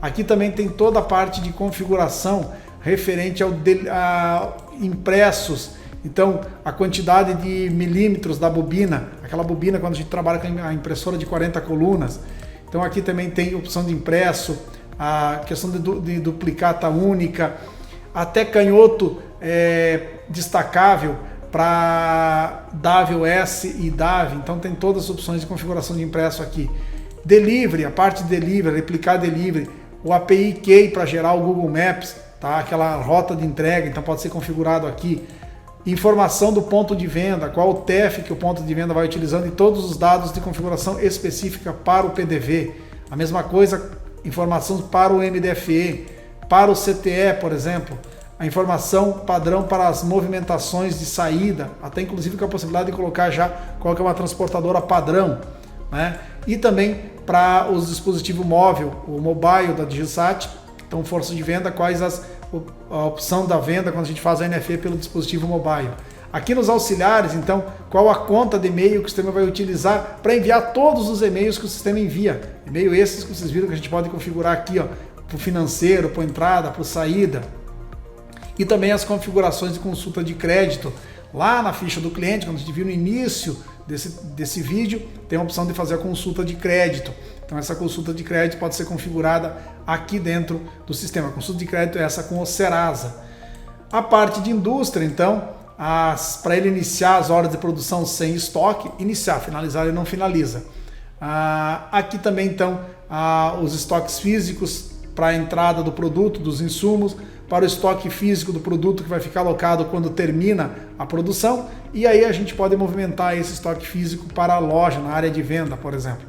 Aqui também tem toda a parte de configuração referente a impressos. Então, a quantidade de milímetros da bobina, aquela bobina quando a gente trabalha com a impressora de 40 colunas. Então, aqui também tem opção de impresso, a questão de duplicata única, até canhoto destacável para DAV-OS e DAV. Então, tem todas as opções de configuração de impresso aqui. Delivery, a parte de delivery, replicar delivery, o API Key para gerar o Google Maps, tá? Aquela rota de entrega, então pode ser configurado aqui. Informação do ponto de venda, qual o TEF que o ponto de venda vai utilizando e todos os dados de configuração específica para o PDV. A mesma coisa, informação para o MDFE, para o CTE, por exemplo. A informação padrão para as movimentações de saída, até inclusive com a possibilidade de colocar já qual que é uma transportadora padrão, né? E também para os dispositivos móvel, o mobile da Digisat, então força de venda, quais a opção da venda quando a gente faz a NFE pelo dispositivo mobile. Aqui nos auxiliares, então, qual a conta de e-mail que o sistema vai utilizar para enviar todos os e-mails que o sistema envia. E-mail esses que vocês viram que a gente pode configurar aqui, ó, para o financeiro, para entrada, para saída. E também as configurações de consulta de crédito. Lá na ficha do cliente, quando a gente viu no início desse vídeo, tem a opção de fazer a consulta de crédito. Então essa consulta de crédito pode ser configurada aqui dentro do sistema. A consulta de crédito é essa com o Serasa. A parte de indústria, então, para ele iniciar as horas de produção sem estoque, iniciar, finalizar ele não finaliza. Aqui também, então, os estoques físicos para a entrada do produto, dos insumos, para o estoque físico do produto que vai ficar alocado quando termina a produção, e aí a gente pode movimentar esse estoque físico para a loja, na área de venda, por exemplo.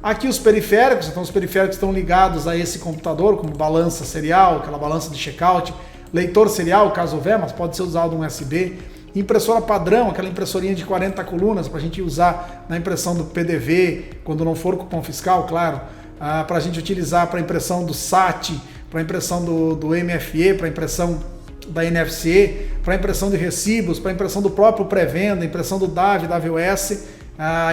Aqui os periféricos, então os periféricos estão ligados a esse computador, como balança serial, aquela balança de checkout, leitor serial, caso houver, mas pode ser usado um USB, impressora padrão, aquela impressorinha de 40 colunas para a gente usar na impressão do PDV, quando não for cupom fiscal, claro, para a gente utilizar para impressão do SAT, para impressão do MFE, para impressão da NFC, para impressão de recibos, para impressão do próprio pré-venda, impressão do DAV, WS,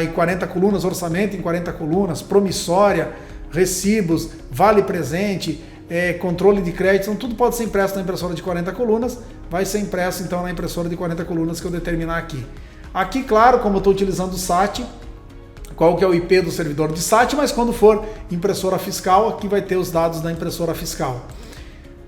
em 40 colunas, orçamento em 40 colunas, promissória, recibos, vale presente, controle de crédito, então tudo pode ser impresso na impressora de 40 colunas, vai ser impresso então na impressora de 40 colunas que eu determinar aqui. Aqui, claro, como eu estou utilizando o SAT, qual que é o IP do servidor de SAT, mas quando for impressora fiscal, aqui vai ter os dados da impressora fiscal.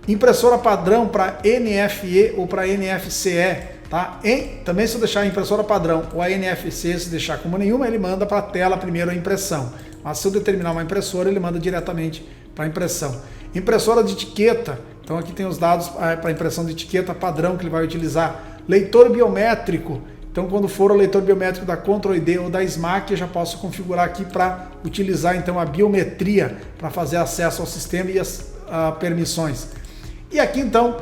Impressora padrão para NFE ou para NFCE, tá? Também se eu deixar a impressora padrão ou a NFC, se deixar como nenhuma, ele manda para a tela primeiro a impressão. Mas se eu determinar uma impressora, ele manda diretamente para a impressão. Impressora de etiqueta, então aqui tem os dados para impressão de etiqueta padrão que ele vai utilizar. Leitor biométrico, então quando for o leitor biométrico da Ctrl+ID ou da SMAC, eu já posso configurar aqui para utilizar então a biometria para fazer acesso ao sistema e as permissões. E aqui então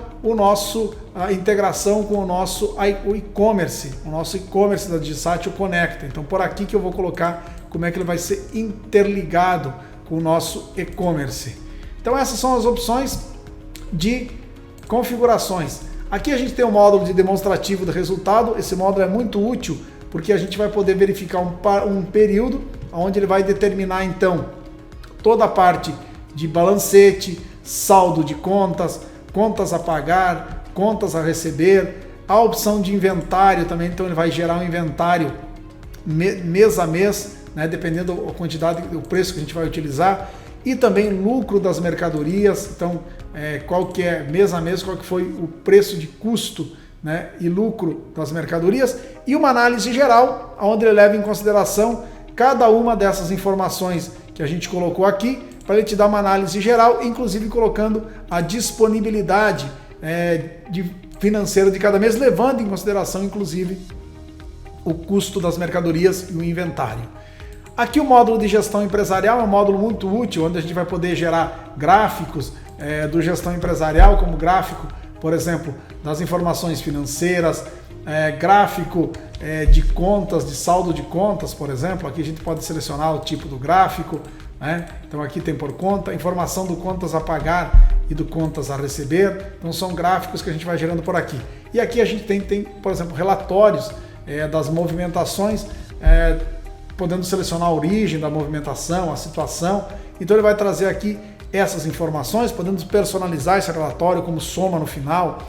a integração com o nosso e-commerce, o nosso e-commerce da Digisat, o Conecta. Então por aqui que eu vou colocar como é que ele vai ser interligado com o nosso e-commerce. Então essas são as opções de configurações. Aqui a gente tem um módulo de demonstrativo do resultado. Esse módulo é muito útil porque a gente vai poder verificar um período onde ele vai determinar então toda a parte de balancete, saldo de contas, contas a pagar, contas a receber, a opção de inventário também, então ele vai gerar um inventário mês a mês, né, dependendo da quantidade, do preço que a gente vai utilizar, e também lucro das mercadorias, então qual que é mês a mês, qual que foi o preço de custo, né, e lucro das mercadorias, e uma análise geral, onde ele leva em consideração cada uma dessas informações que a gente colocou aqui, para ele te dar uma análise geral, inclusive colocando a disponibilidade financeira de cada mês, levando em consideração, inclusive, o custo das mercadorias e o inventário. Aqui o módulo de gestão empresarial é um módulo muito útil, onde a gente vai poder gerar gráficos do gestão empresarial, como gráfico, por exemplo, das informações financeiras, gráfico de contas, de saldo de contas, por exemplo. Aqui a gente pode selecionar o tipo do gráfico, né? Então aqui tem por conta, informação do contas a pagar e do contas a receber. Então são gráficos que a gente vai gerando por aqui. E aqui a gente tem por exemplo, relatórios das movimentações, podendo selecionar a origem da movimentação, a situação. Então ele vai trazer aqui essas informações, podendo personalizar esse relatório como soma no final,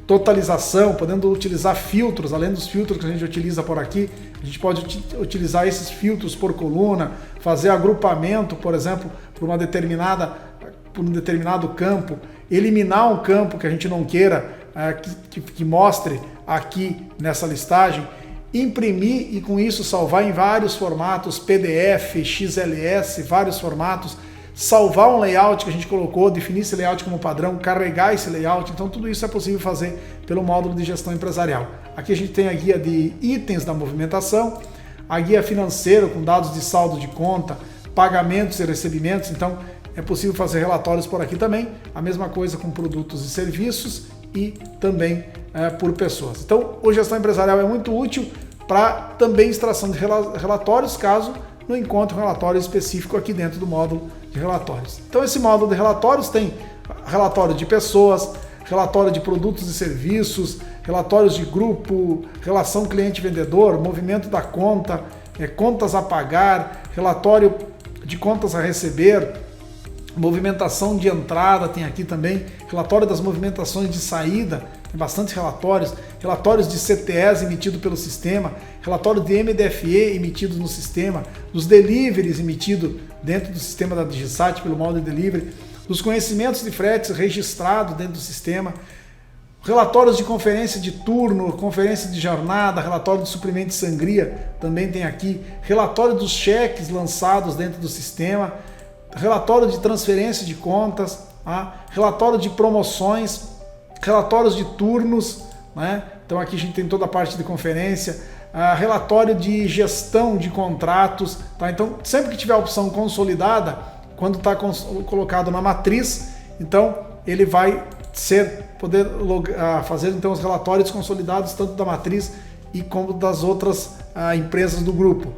totalização, podendo utilizar filtros, além dos filtros que a gente utiliza por aqui, a gente pode utilizar esses filtros por coluna, fazer agrupamento, por exemplo, por um determinado campo, eliminar um campo que a gente não queira que mostre aqui nessa listagem, imprimir e com isso salvar em vários formatos, PDF, XLS, vários formatos, salvar um layout que a gente colocou, definir esse layout como padrão, carregar esse layout. Então tudo isso é possível fazer pelo módulo de gestão empresarial. Aqui a gente tem a guia de itens da movimentação, a guia financeira com dados de saldo de conta, pagamentos e recebimentos. Então é possível fazer relatórios por aqui também, a mesma coisa com produtos e serviços e também por pessoas. Então o gestão empresarial é muito útil para também extração de relatórios, caso não encontre um relatório específico aqui dentro do módulo de relatórios. Então esse módulo de relatórios tem relatório de pessoas, relatório de produtos e serviços, relatórios de grupo, relação cliente-vendedor, movimento da conta, contas a pagar, relatório de contas a receber, movimentação de entrada, tem aqui também, relatório das movimentações de saída, tem bastante relatórios, relatórios de CTEs emitidos pelo sistema, relatório de MDFE emitidos no sistema, dos deliveries emitidos dentro do sistema da Digisat pelo módulo de delivery, dos conhecimentos de fretes registrados dentro do sistema, relatórios de conferência de turno, conferência de jornada, relatório de suprimento de sangria, também tem aqui, relatório dos cheques lançados dentro do sistema, relatório de transferência de contas, relatório de promoções, relatórios de turnos, né? Então aqui a gente tem toda a parte de conferência, relatório de gestão de contratos, tá? Então sempre que tiver a opção consolidada, quando está colocado na matriz, então ele vai poder fazer então os relatórios consolidados tanto da matriz e como das outras empresas do grupo.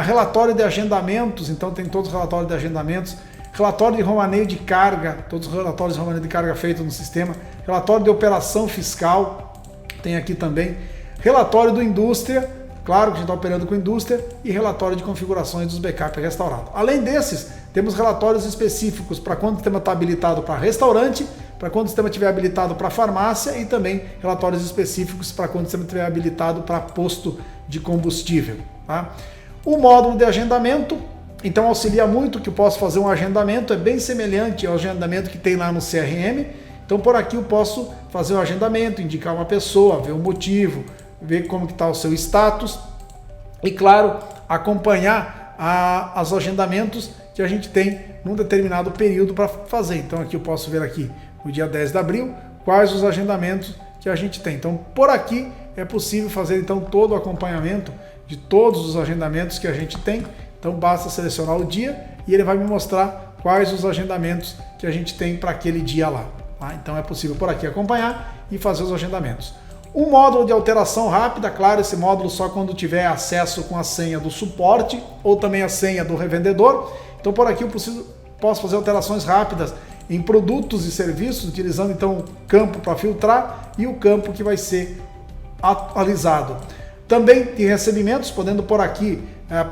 Relatório de agendamentos, então tem todos os relatórios de agendamentos, relatório de romaneio de carga, todos os relatórios de romaneio de carga feitos no sistema, relatório de operação fiscal, tem aqui também, relatório do indústria, claro que a gente está operando com indústria, e relatório de configurações dos backups restaurados. Além desses, temos relatórios específicos para quando o sistema está habilitado para restaurante, para quando o sistema estiver habilitado para farmácia e também relatórios específicos para quando o sistema estiver habilitado para posto de combustível. Tá? O módulo de agendamento, então auxilia muito, que eu posso fazer um agendamento, é bem semelhante ao agendamento que tem lá no CRM. Então por aqui eu posso fazer um agendamento, indicar uma pessoa, ver o motivo, ver como está o seu status e, claro, acompanhar os agendamentos que a gente tem num determinado período para fazer. Então aqui eu posso ver aqui no dia 10 de abril quais os agendamentos que a gente tem. Então por aqui é possível fazer então todo o acompanhamento de todos os agendamentos que a gente tem. Então basta selecionar o dia e ele vai me mostrar quais os agendamentos que a gente tem para aquele dia lá. Tá? Então é possível por aqui acompanhar e fazer os agendamentos. Um módulo de alteração rápida, claro, esse módulo só quando tiver acesso com a senha do suporte ou também a senha do revendedor. Então por aqui eu posso fazer alterações rápidas em produtos e serviços, utilizando então o campo para filtrar e o campo que vai ser atualizado. Também tem recebimentos, podendo por aqui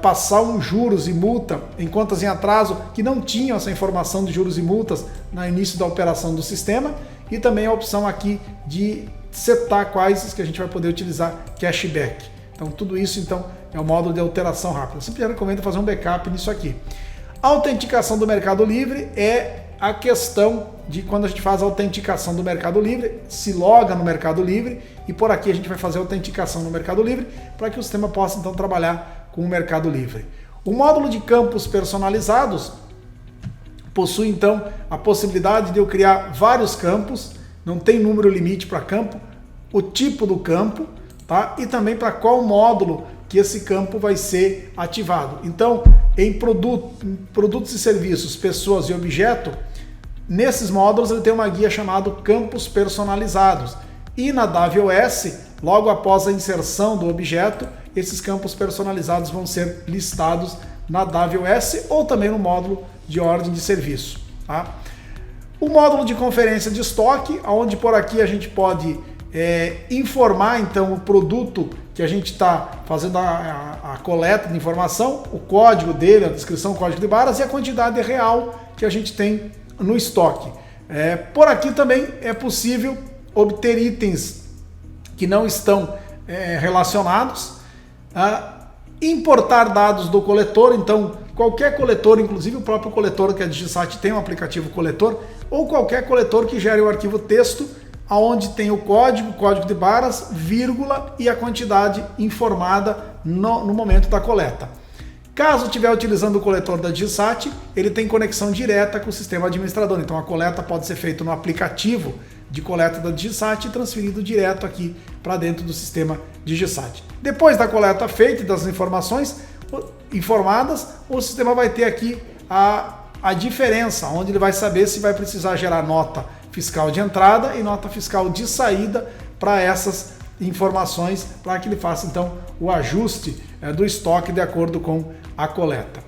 passar um juros e multa em contas em atraso que não tinham essa informação de juros e multas no início da operação do sistema, e também a opção aqui de setar quais que a gente vai poder utilizar cashback. Então tudo isso então é o módulo de alteração rápida. Eu sempre recomendo fazer um backup nisso aqui. A autenticação do Mercado Livre é a questão de quando a gente faz a autenticação do Mercado Livre, se loga no Mercado Livre e por aqui a gente vai fazer a autenticação no Mercado Livre para que o sistema possa então trabalhar com o Mercado Livre. O módulo de campos personalizados possui então a possibilidade de eu criar vários campos, não tem número limite para campo, o tipo do campo, tá? E também para qual módulo que esse campo vai ser ativado. Então, em produtos e serviços, pessoas e objeto, nesses módulos ele tem uma guia chamada Campos Personalizados. E na DAVOS, logo após a inserção do objeto, esses campos personalizados vão ser listados na DAVOS ou também no módulo de ordem de serviço. Tá? O módulo de conferência de estoque, onde por aqui a gente pode informar então o produto que a gente está fazendo a coleta de informação, o código dele, a descrição, o código de barras e a quantidade real que a gente tem no estoque. Por aqui também é possível obter itens que não estão relacionados, importar dados do coletor, então qualquer coletor, inclusive o próprio coletor que a DigiSat tem um aplicativo coletor, ou qualquer coletor que gere o arquivo texto, onde tem o código de barras, vírgula e a quantidade informada no momento da coleta. Caso estiver utilizando o coletor da DigiSat, ele tem conexão direta com o sistema administrador, então a coleta pode ser feita no aplicativo de coleta da DigiSat e transferido direto aqui para dentro do sistema DigiSat. Depois da coleta feita e das informações informadas, o sistema vai ter aqui a diferença, onde ele vai saber se vai precisar gerar nota fiscal de entrada e nota fiscal de saída para essas informações, para que ele faça então o ajuste do estoque de acordo com a coleta.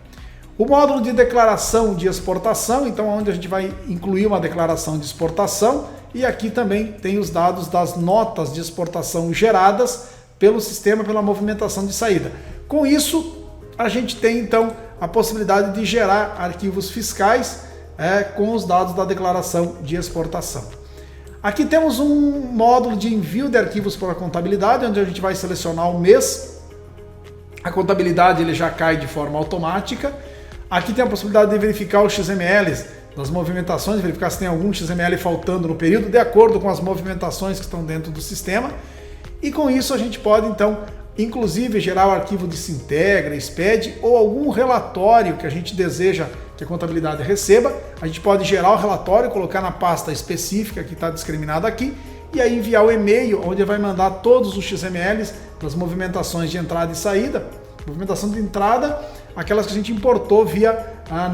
O módulo de declaração de exportação, então onde a gente vai incluir uma declaração de exportação, e aqui também tem os dados das notas de exportação geradas pelo sistema, pela movimentação de saída. Com isso, a gente tem então a possibilidade de gerar arquivos fiscais com os dados da declaração de exportação. Aqui temos um módulo de envio de arquivos para a contabilidade, onde a gente vai selecionar o mês. A contabilidade ele já cai de forma automática. Aqui tem a possibilidade de verificar os XMLs das movimentações, verificar se tem algum XML faltando no período, de acordo com as movimentações que estão dentro do sistema. E com isso a gente pode então, inclusive, gerar o arquivo de Sintegra, SPED ou algum relatório que a gente deseja que a contabilidade receba. A gente pode gerar o relatório, colocar na pasta específica que está discriminada aqui e aí enviar o e-mail onde vai mandar todos os XMLs das movimentações de entrada e saída. Movimentação de entrada, aquelas que a gente importou via a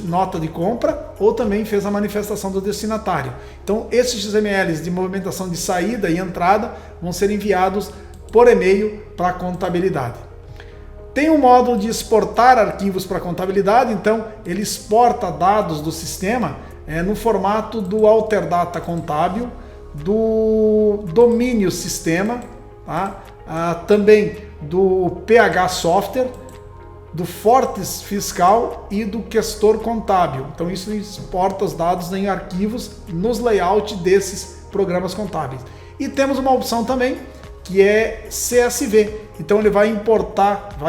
nota de compra ou também fez a manifestação do destinatário. Então esses XMLs de movimentação de saída e entrada vão ser enviados por e-mail para a contabilidade. Tem um módulo de exportar arquivos para a contabilidade, então ele exporta dados do sistema no formato do Alterdata contábil, do domínio sistema, tá? Também do PH Software, do Fortes Fiscal e do Questor Contábil. Então isso exporta os dados em arquivos nos layouts desses programas contábeis. E temos uma opção também que é CSV. Então ele vai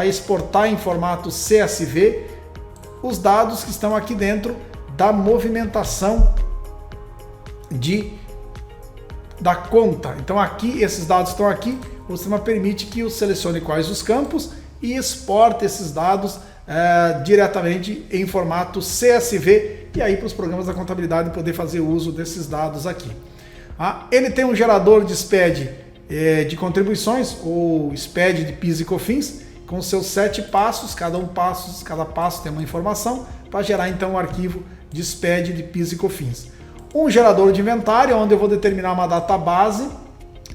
exportar em formato CSV os dados que estão aqui dentro da movimentação da conta. Então aqui, esses dados estão aqui, o sistema permite que eu selecione quais os campos e exporte esses dados diretamente em formato CSV e aí para os programas da contabilidade poder fazer uso desses dados aqui. Ele tem um gerador de SPED de contribuições, ou SPED de PIS e COFINS, com seus 7 passos, cada passo tem uma informação, para gerar então um arquivo de SPED de PIS e COFINS. Um gerador de inventário, onde eu vou determinar uma database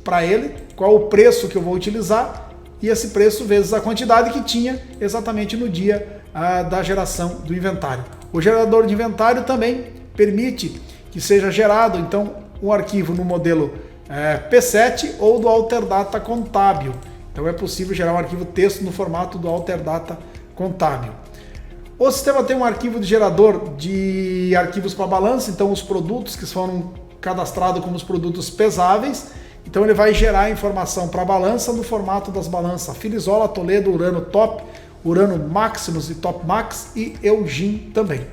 para ele, qual o preço que eu vou utilizar, e esse preço vezes a quantidade que tinha exatamente no dia da geração do inventário. O gerador de inventário também permite que seja gerado então um arquivo no modelo P7 ou do Alterdata Contábil. Então é possível gerar um arquivo texto no formato do Alterdata Contábil. O sistema tem um arquivo de gerador de arquivos para balança, então os produtos que foram cadastrados como os produtos pesáveis, então ele vai gerar informação para a balança no formato das balanças Filisola, Toledo, Urano Top, Urano Maximus e Top Max e Eugene também.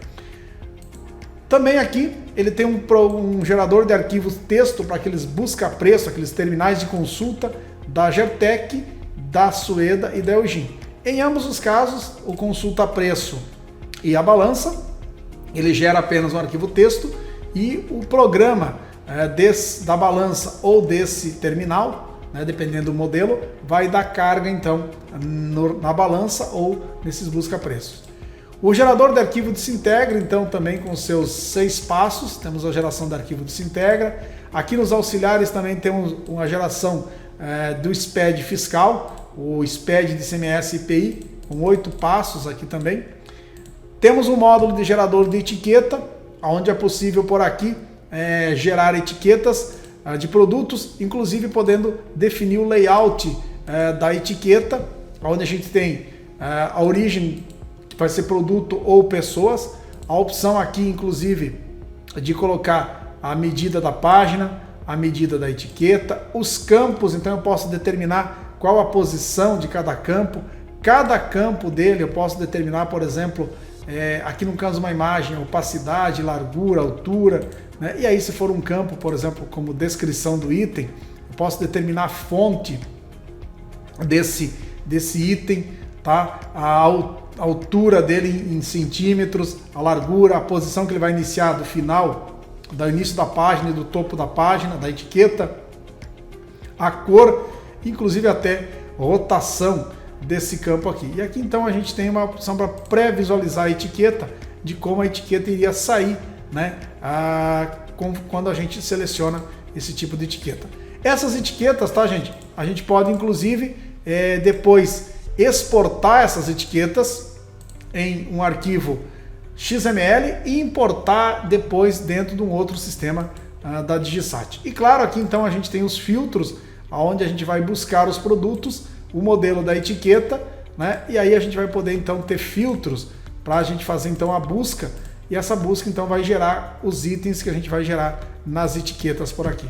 Também aqui ele tem um gerador de arquivos texto para aqueles busca-preço, aqueles terminais de consulta da Gertec, da Sueda e da Eugene. Em ambos os casos, o consulta-preço e a balança, ele gera apenas um arquivo texto e o programa da balança ou desse terminal, dependendo do modelo, vai dar carga então na balança ou nesses busca-preços. O gerador de arquivo de Sintegra, então também com seus 6 passos, temos a geração de arquivo de Sintegra. Aqui nos auxiliares também temos uma geração do SPED fiscal, o SPED de ICMS e IPI, com 8 passos aqui também. Temos um módulo de gerador de etiqueta, onde é possível por aqui gerar etiquetas de produtos, inclusive podendo definir o layout da etiqueta, onde a gente tem a origem, que vai ser produto ou pessoas, a opção aqui inclusive de colocar a medida da página, a medida da etiqueta, os campos, então eu posso determinar qual a posição de cada campo dele eu posso determinar, por exemplo, aqui no caso uma imagem, opacidade, largura, altura, né? E aí se for um campo, por exemplo, como descrição do item, eu posso determinar a fonte desse item, tá? A altura dele em centímetros, a largura, a posição que ele vai iniciar do final, do início da página e do topo da página, da etiqueta, a cor, inclusive até rotação desse campo aqui. E aqui então a gente tem uma opção para pré-visualizar a etiqueta, de como a etiqueta iria sair, né, quando a gente seleciona esse tipo de etiqueta. Essas etiquetas, tá, gente? A gente pode inclusive depois exportar essas etiquetas em um arquivo XML e importar depois dentro de um outro sistema da Digisat. E claro, aqui então a gente tem os filtros, onde a gente vai buscar os produtos, o modelo da etiqueta, né? E aí a gente vai poder então ter filtros para a gente fazer então a busca, e essa busca então vai gerar os itens que a gente vai gerar nas etiquetas por aqui.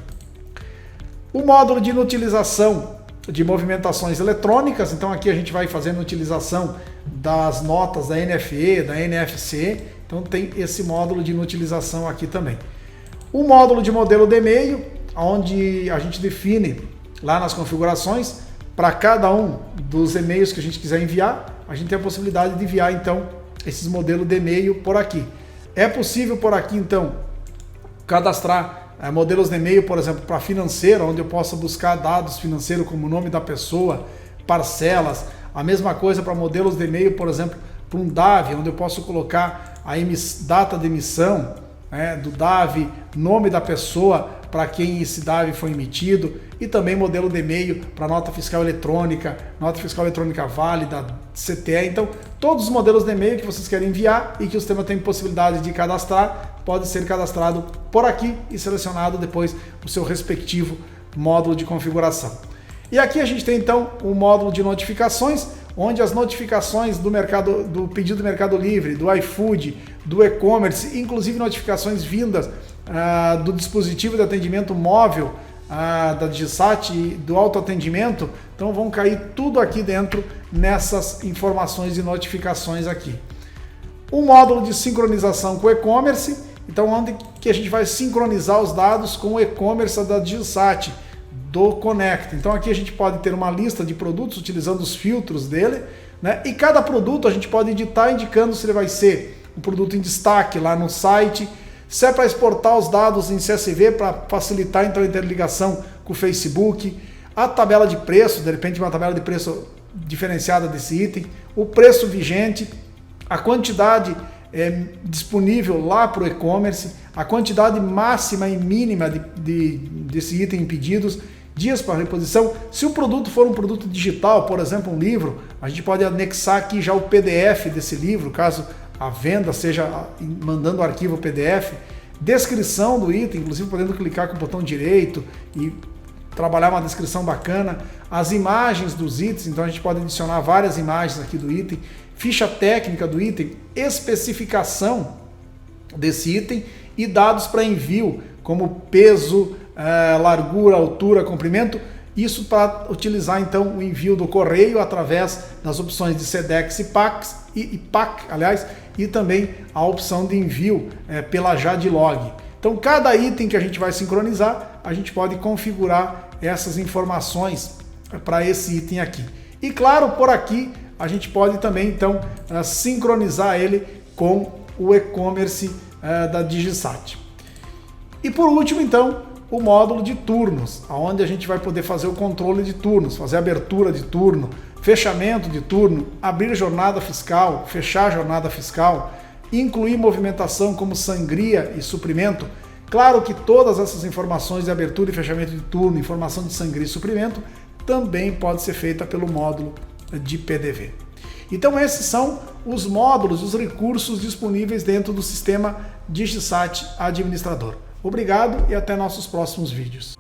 O módulo de inutilização de movimentações eletrônicas, então aqui a gente vai fazendo utilização das notas da NFE, da NFC, então tem esse módulo de inutilização aqui também. O módulo de modelo de e-mail, onde a gente define lá nas configurações, para cada um dos e-mails que a gente quiser enviar, a gente tem a possibilidade de enviar então esses modelos de e-mail por aqui. É possível por aqui então cadastrar modelos de e-mail, por exemplo, para financeiro, onde eu possa buscar dados financeiros como o nome da pessoa, parcelas. A mesma coisa para modelos de e-mail, por exemplo, para um DAV, onde eu posso colocar a data de emissão do DAV, nome da pessoa para quem esse DAV foi emitido, e também modelo de e-mail para nota fiscal eletrônica válida, CTE. Então, todos os modelos de e-mail que vocês querem enviar e que o sistema tem possibilidade de cadastrar, pode ser cadastrado por aqui e selecionado depois o seu respectivo módulo de configuração. E aqui a gente tem então o módulo de notificações, onde as notificações do pedido do Mercado Livre, do iFood, do e-commerce, inclusive notificações vindas do dispositivo de atendimento móvel da Digisat e do autoatendimento, então vão cair tudo aqui dentro nessas informações e notificações aqui. O módulo de sincronização com o e-commerce, então onde que a gente vai sincronizar os dados com o e-commerce da Digisat, do Connect. Então aqui a gente pode ter uma lista de produtos utilizando os filtros dele, né? E cada produto a gente pode editar indicando se ele vai ser um produto em destaque lá no site, se é para exportar os dados em CSV para facilitar então a interligação com o Facebook, a tabela de preço, de repente uma tabela de preço diferenciada desse item, o preço vigente, a quantidade disponível lá para o e-commerce, a quantidade máxima e mínima desse item em pedidos, dias para reposição. Se o produto for um produto digital, por exemplo, um livro, a gente pode anexar aqui já o PDF desse livro, caso a venda seja mandando o arquivo PDF, descrição do item, inclusive podendo clicar com o botão direito e trabalhar uma descrição bacana, as imagens dos itens, então a gente pode adicionar várias imagens aqui do item, ficha técnica do item, especificação desse item e dados para envio, como peso, largura, altura, comprimento, isso para utilizar então o envio do correio através das opções de SEDEX e PAC, aliás, e também a opção de envio pela Jadlog. Então cada item que a gente vai sincronizar, a gente pode configurar essas informações para esse item aqui. E claro, por aqui a gente pode também então sincronizar ele com o e-commerce da Digisat. E por último então, o módulo de turnos, onde a gente vai poder fazer o controle de turnos, fazer abertura de turno, fechamento de turno, abrir jornada fiscal, fechar jornada fiscal, incluir movimentação como sangria e suprimento. Claro que todas essas informações de abertura e fechamento de turno, informação de sangria e suprimento, também pode ser feita pelo módulo de PDV. Então esses são os módulos, os recursos disponíveis dentro do sistema Digisat Administrador. Obrigado e até nossos próximos vídeos.